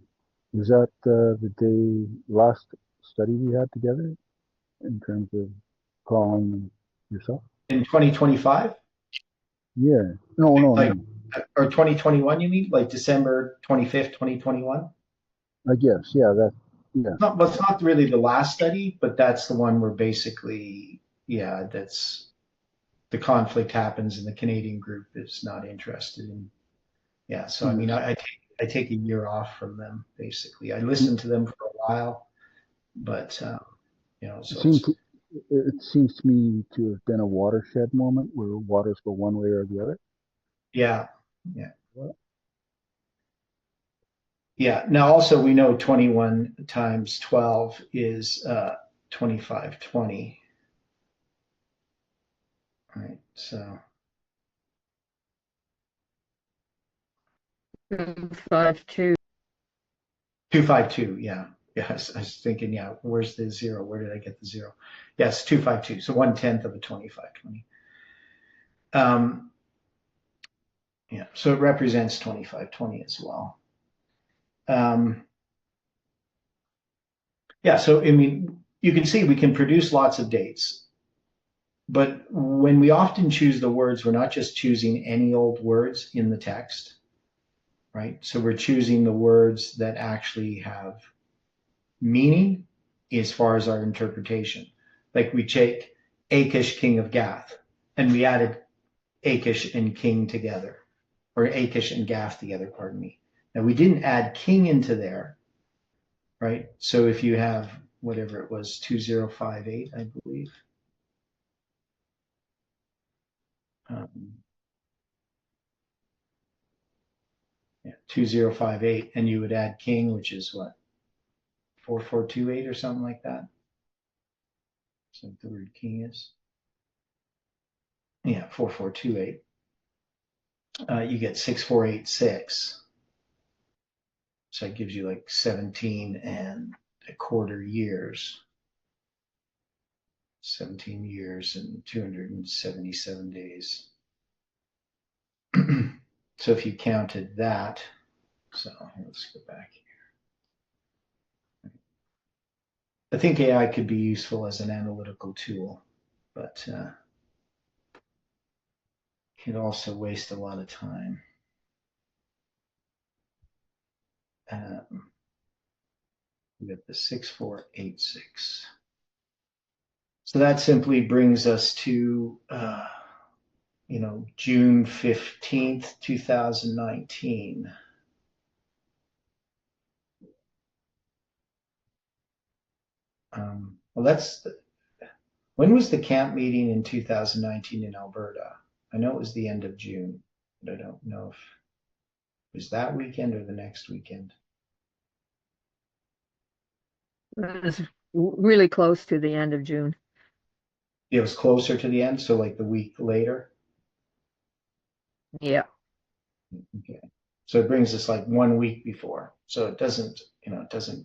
is that the day last study we had together in terms of calling yourself? In 2025? Yeah. No. Or 2021, you mean? Like December 25th, 2021? I guess, yeah, yeah. Well, it's not really the last study, but that's the one where basically, yeah, that's the conflict happens and the Canadian group is not interested in. Yeah, so I mean, I take a year off from them, basically. I listened to them for a while, but, so it seems to me to have been a watershed moment where waters go one way or the other. Yeah. Yeah. Now, also, we know 21 times 12 is 2520. All right. So 252. 252. Yeah. Yes. I was thinking, yeah, where's the zero? Where did I get the zero? Yes, 252. So 1/10 of a 2520. Yeah. So it represents 2520 as well. Yeah, so I mean, you can see we can produce lots of dates, but when we often choose the words, we're not just choosing any old words in the text, right? So we're choosing the words that actually have meaning as far as our interpretation. Like we take Achish, king of Gath, and we added Achish and king together, or Achish and Gath together, pardon me. Now we didn't add king into there, right? So if you have whatever it was, 2058, I believe. Yeah, 2058, and you would add king, which is what, 4428 or something like that. So the word king is. Yeah, 4428. You get 6486. So it gives you like 17 and a quarter years. 17 years and 277 days. So if you counted that, so let's go back here. I think AI could be useful as an analytical tool, but can also waste a lot of time. We got the 6486. So that simply brings us to, June 15th, 2019. When was the camp meeting in 2019 in Alberta? I know it was the end of June, but I don't know if it was that weekend or the next weekend. It was really close to the end of June. It was closer to the end, so like the week later. Yeah. Okay. So it brings us like 1 week before. So it doesn't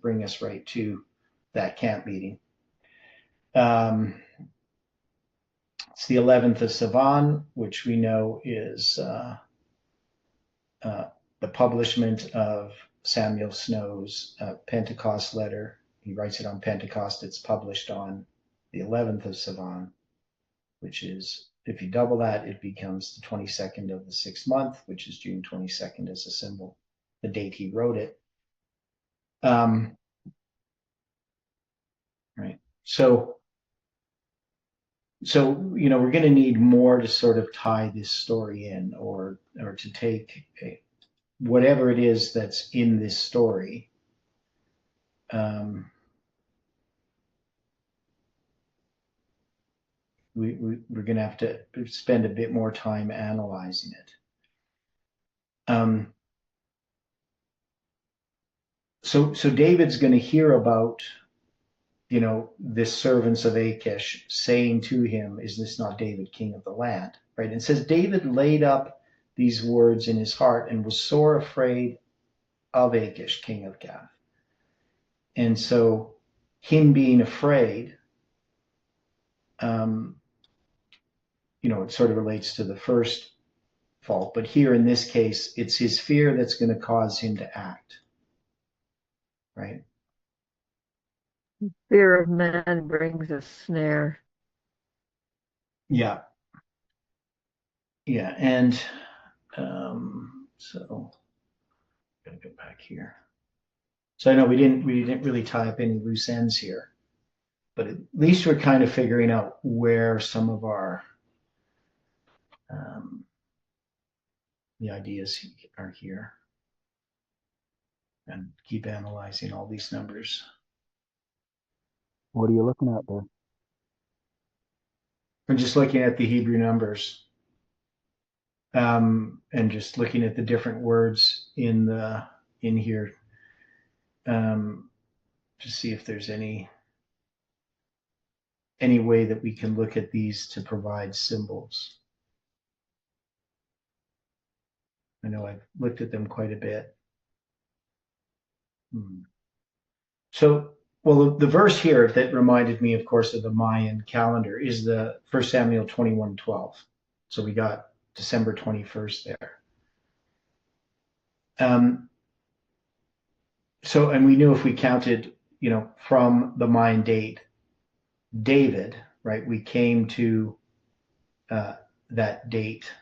bring us right to that camp meeting. It's the 11th of Sivan, which we know is the publishment of Samuel Snow's Pentecost letter. He writes it on Pentecost. It's published on the 11th of Sivan, which is, if you double that, it becomes the 22nd of the 6th month, which is June 22nd as a symbol, the date he wrote it. Right. So we're going to need more to sort of tie this story in, or to take whatever it is that's in this story. We're going to have to spend a bit more time analyzing it. So David's going to hear about, this servants of Achish saying to him, "Is this not David, king of the land?" Right? And it says David laid up these words in his heart and was sore afraid of Achish, king of Gath. And so him being afraid, it sort of relates to the first fault, but here in this case, it's his fear that's going to cause him to act, right? Fear of man brings a snare. Yeah. Yeah, and so I'm gonna go back here. So I know we didn't really tie up any loose ends here, but at least we're kind of figuring out where some of our the ideas are here, and keep analyzing all these numbers. What are you looking at there? I'm just looking at the Hebrew numbers, and just looking at the different words in here, to see if there's any way that we can look at these to provide symbols. I know I've looked at them quite a bit. So, well, the verse here that reminded me, of course, of the Mayan calendar is the 1 Samuel 21:12. So we got December 21st there. So, and we knew if we counted, from the Mayan date, David, right, we came to that date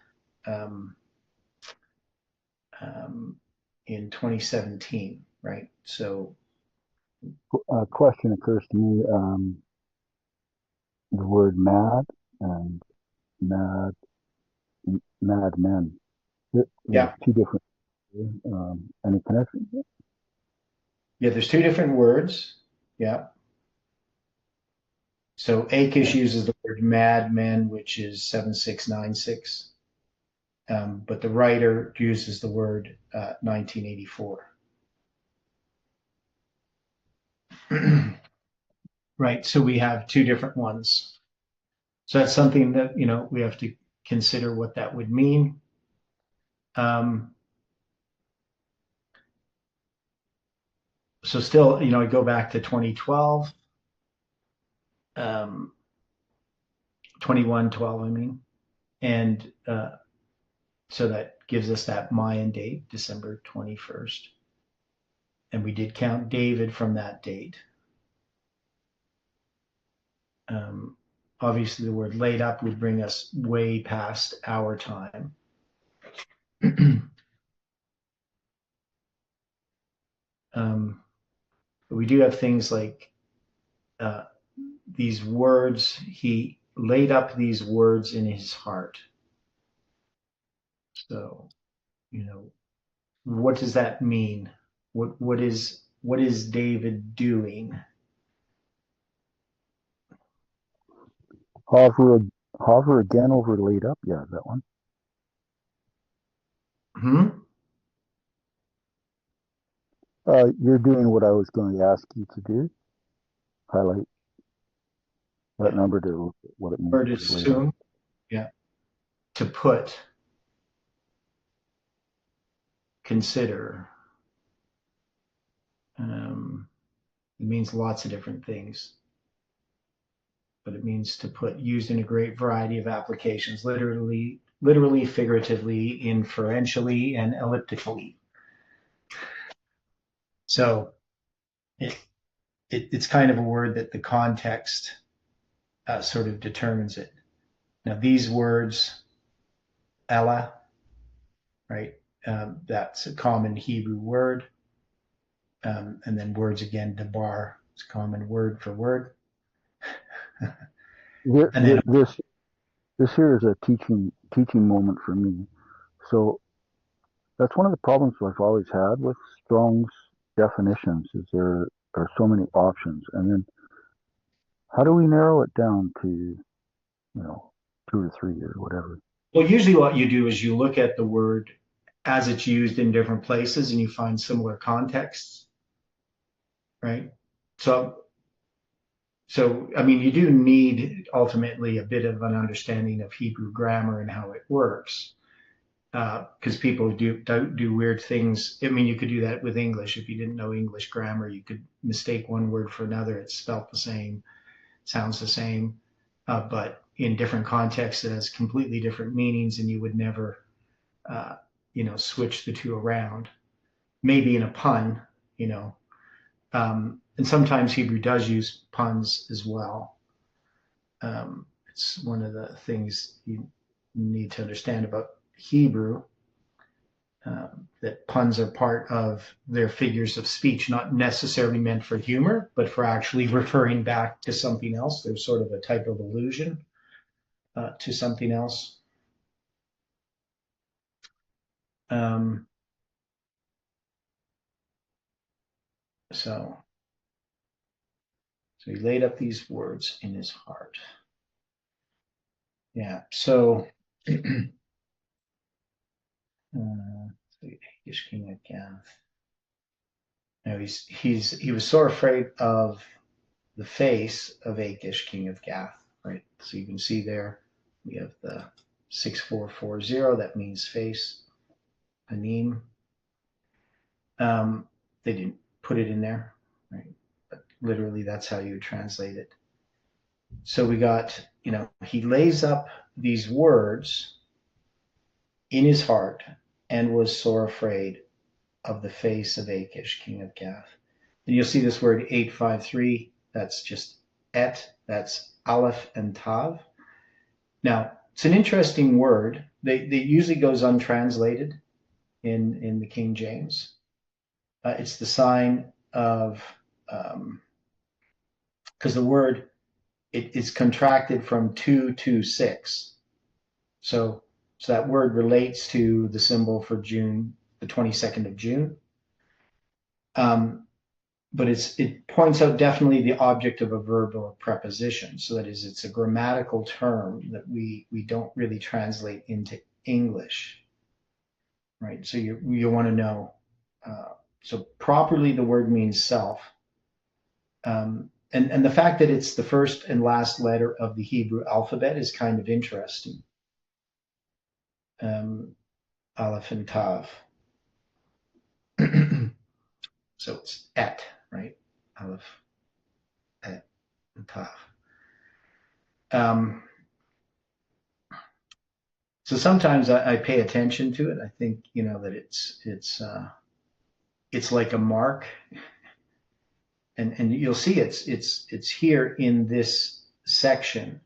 in 2017, right? So A question occurs to me. The word mad and mad men. Yeah. Two different. Any connection? Yeah, there's two different words. Yeah. So Achish uses the word madman, which is 7696. But the writer uses the word 1984. Right. So we have two different ones. So that's something that, we have to consider what that would mean. So still, I go back to 2012, 2112, I mean. And so that gives us that Mayan date, December 21st. And we did count David from that date. Obviously, the word laid up would bring us way past our time. But we do have things like these words. He laid up these words in his heart. So, what does that mean? What is David doing? Hover again over laid up. Yeah, that one. You're doing what I was going to ask you to do. Highlight that number to what it means. Or to assume. Yeah. To put. Consider. It means lots of different things. But it means to put, used in a great variety of applications, literally, figuratively, inferentially, and elliptically. So it's kind of a word that the context sort of determines it. Now these words, Ella, right? That's a common Hebrew word. And then words again, Debar, it's a common word for word. This here is a teaching moment for me. So that's one of the problems I've always had with Strong's definitions is there are so many options, and then how do we narrow it down to 2 or 3 or whatever? Well, usually what you do is you look at the word as it's used in different places and you find similar contexts, right? So I mean, you do need ultimately a bit of an understanding of Hebrew grammar and how it works, because people do weird things. I mean, you could do that with English. If you didn't know English grammar, you could mistake one word for another. It's spelt the same, sounds the same, but in different contexts, it has completely different meanings, and you would never, switch the two around. Maybe in a pun, and sometimes Hebrew does use puns as well. It's one of the things you need to understand about Hebrew, that puns are part of their figures of speech, not necessarily meant for humor, but for actually referring back to something else. There's sort of a type of allusion to something else. So he laid up these words in his heart. Yeah. So Achish, king of Gath. Now he was so afraid of the face of Achish, king of Gath, right? So you can see there we have the 6440. That means face. Panim. They didn't put it in there, right? But literally, that's how you translate it. So we got, he lays up these words in his heart and was sore afraid of the face of Achish, king of Gath. And you'll see this word 853, that's just et, that's aleph and tav. Now, it's an interesting word. They usually goes untranslated in the King James. It's the sign of, because the word, it is contracted from 2 to 6. So So that word relates to the symbol for June, the 22nd of June. But it points out definitely the object of a verb or a preposition. So that is, it's a grammatical term that we don't really translate into English, right? So you want to know. So properly, the word means self. And the fact that it's the first and last letter of the Hebrew alphabet is kind of interesting. Aleph and Tav. So it's et, right? Aleph, et, and Tav. So sometimes I pay attention to it. I think, that it's like a mark, and you'll see it's here in this section,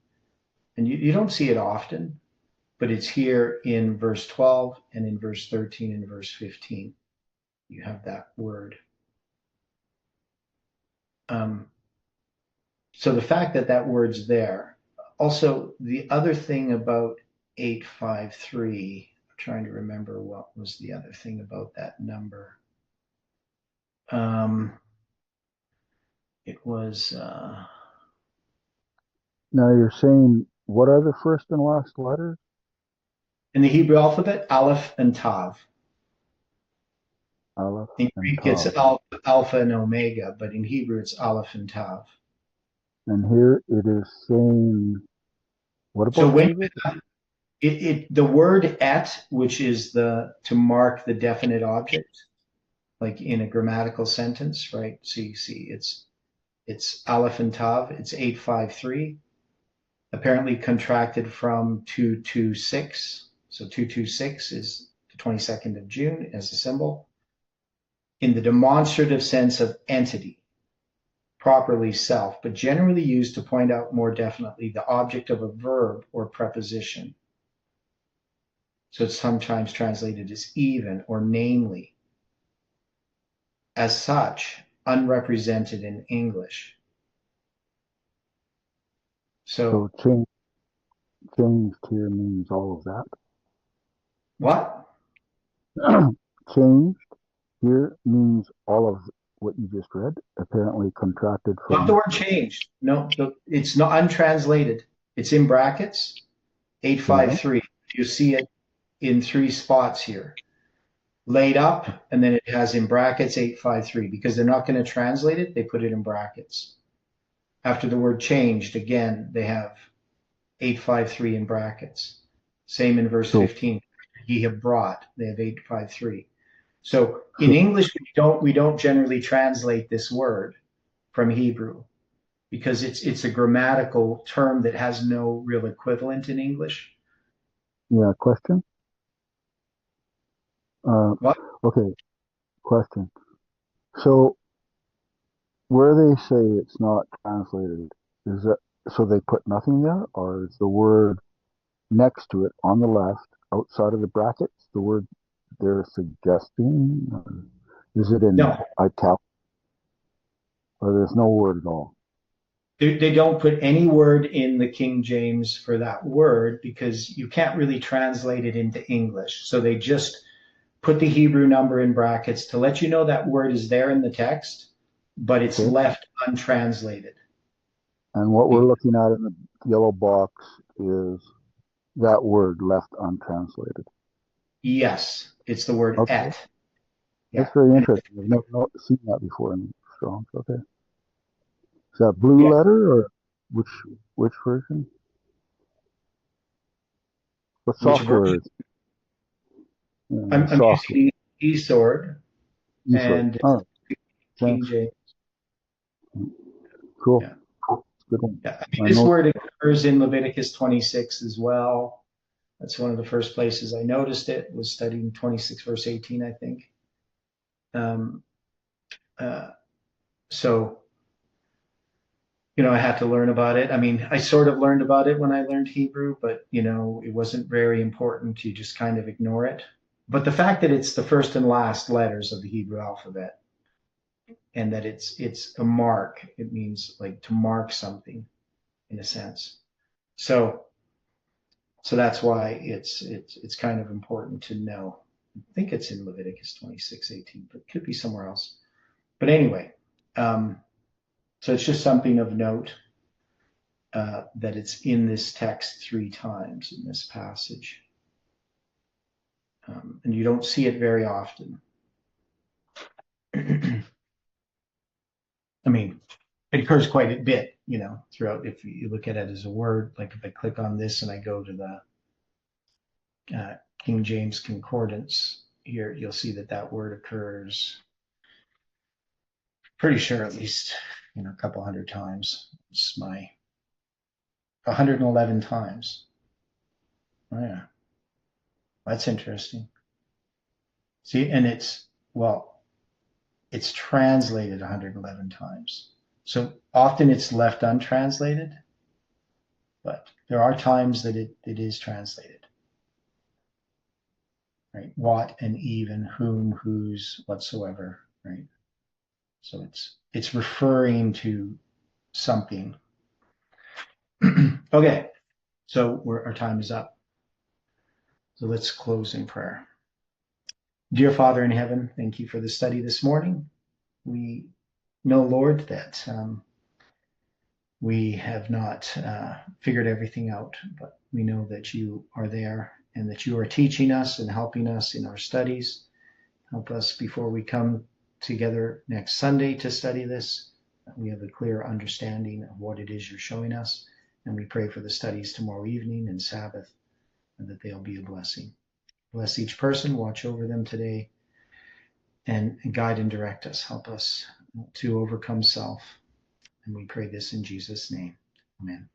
and you don't see it often, but it's here in verse 12 and in verse 13 and verse 15. You have that word. So the fact that word's there. Also, the other thing about 853, I'm trying to remember what was the other thing about that number. It was. Now you're saying, what are the first and last letters? In the Hebrew alphabet, Aleph and Tav. Aleph In and Greek, it's Tav. Alpha and Omega, but in Hebrew, it's Aleph and Tav. And here it is saying, what about So when David? the word et, which is to mark the definite object, like in a grammatical sentence, right? So you see it's Aleph and Tav, it's 853, apparently contracted from 226. So 226 is the 22nd of June as a symbol. In the demonstrative sense of entity, properly self, but generally used to point out more definitely the object of a verb or preposition. So it's sometimes translated as even or namely. As such, unrepresented in English. So changed here means all of that. What? Changed here means all of what you just read, apparently contracted Not from. the word changed. No, it's not untranslated. It's in brackets, 853. You see it in 3 spots here. Laid up, and then it has in brackets 853. Because they're not going to translate it, they put it in brackets. After the word changed, again, they have 853 in brackets. Same in verse 15. Ye have brought, they have 853. So in English, we don't generally translate this word from Hebrew because it's a grammatical term that has no real equivalent in English. Yeah, question? What? Okay, question. So where they say it's not translated, is that so they put nothing there, or is the word next to it on the left, outside of the brackets, the word they're suggesting? Or is it in italic? Or there's no word at all? They don't put any word in the King James for that word because you can't really translate it into English. So they just put the Hebrew number in brackets to let you know that word is there in the text, but it's left untranslated. And what we're looking at in the yellow box is that word left untranslated. Yes, it's the word et. Yeah. That's very interesting. I've never seen that before in Strong's. Okay. Is that blue letter or which version? What software is it? I'm using eSword and King James. Cool. Yeah. Good one. Yeah. This word occurs in Leviticus 26 as well. That's one of the first places I noticed it, was studying 26 verse 18, I think. So, I had to learn about it. I mean, I sort of learned about it when I learned Hebrew, but, it wasn't very important. You just kind of ignore it. But the fact that it's the first and last letters of the Hebrew alphabet and that it's a mark, it means like to mark something in a sense. So So that's why it's kind of important to know. I think it's in Leviticus 26:18, but it could be somewhere else. But anyway, so it's just something of note that it's in this text 3 times in this passage. And you don't see it very often. I mean, it occurs quite a bit, throughout. If you look at it as a word, like if I click on this and I go to the King James Concordance here, you'll see that word occurs, pretty sure at least, a couple hundred times. It's 111 times. Oh yeah. That's interesting. See, and it's translated 111 times. So often it's left untranslated, but there are times that it is translated. Right? What and even, whom, whose, whatsoever, right? So it's referring to something. Okay, so our time is up. So let's close in prayer. Dear Father in heaven, thank you for the study this morning. We know, Lord, that we have not figured everything out, but we know that you are there and that you are teaching us and helping us in our studies. Help us before we come together next Sunday to study this, that we have a clear understanding of what it is you're showing us. And we pray for the studies tomorrow evening and Sabbath, and that they'll be a blessing. Bless each person, watch over them today, and guide and direct us. Help us to overcome self. And we pray this in Jesus' name. Amen.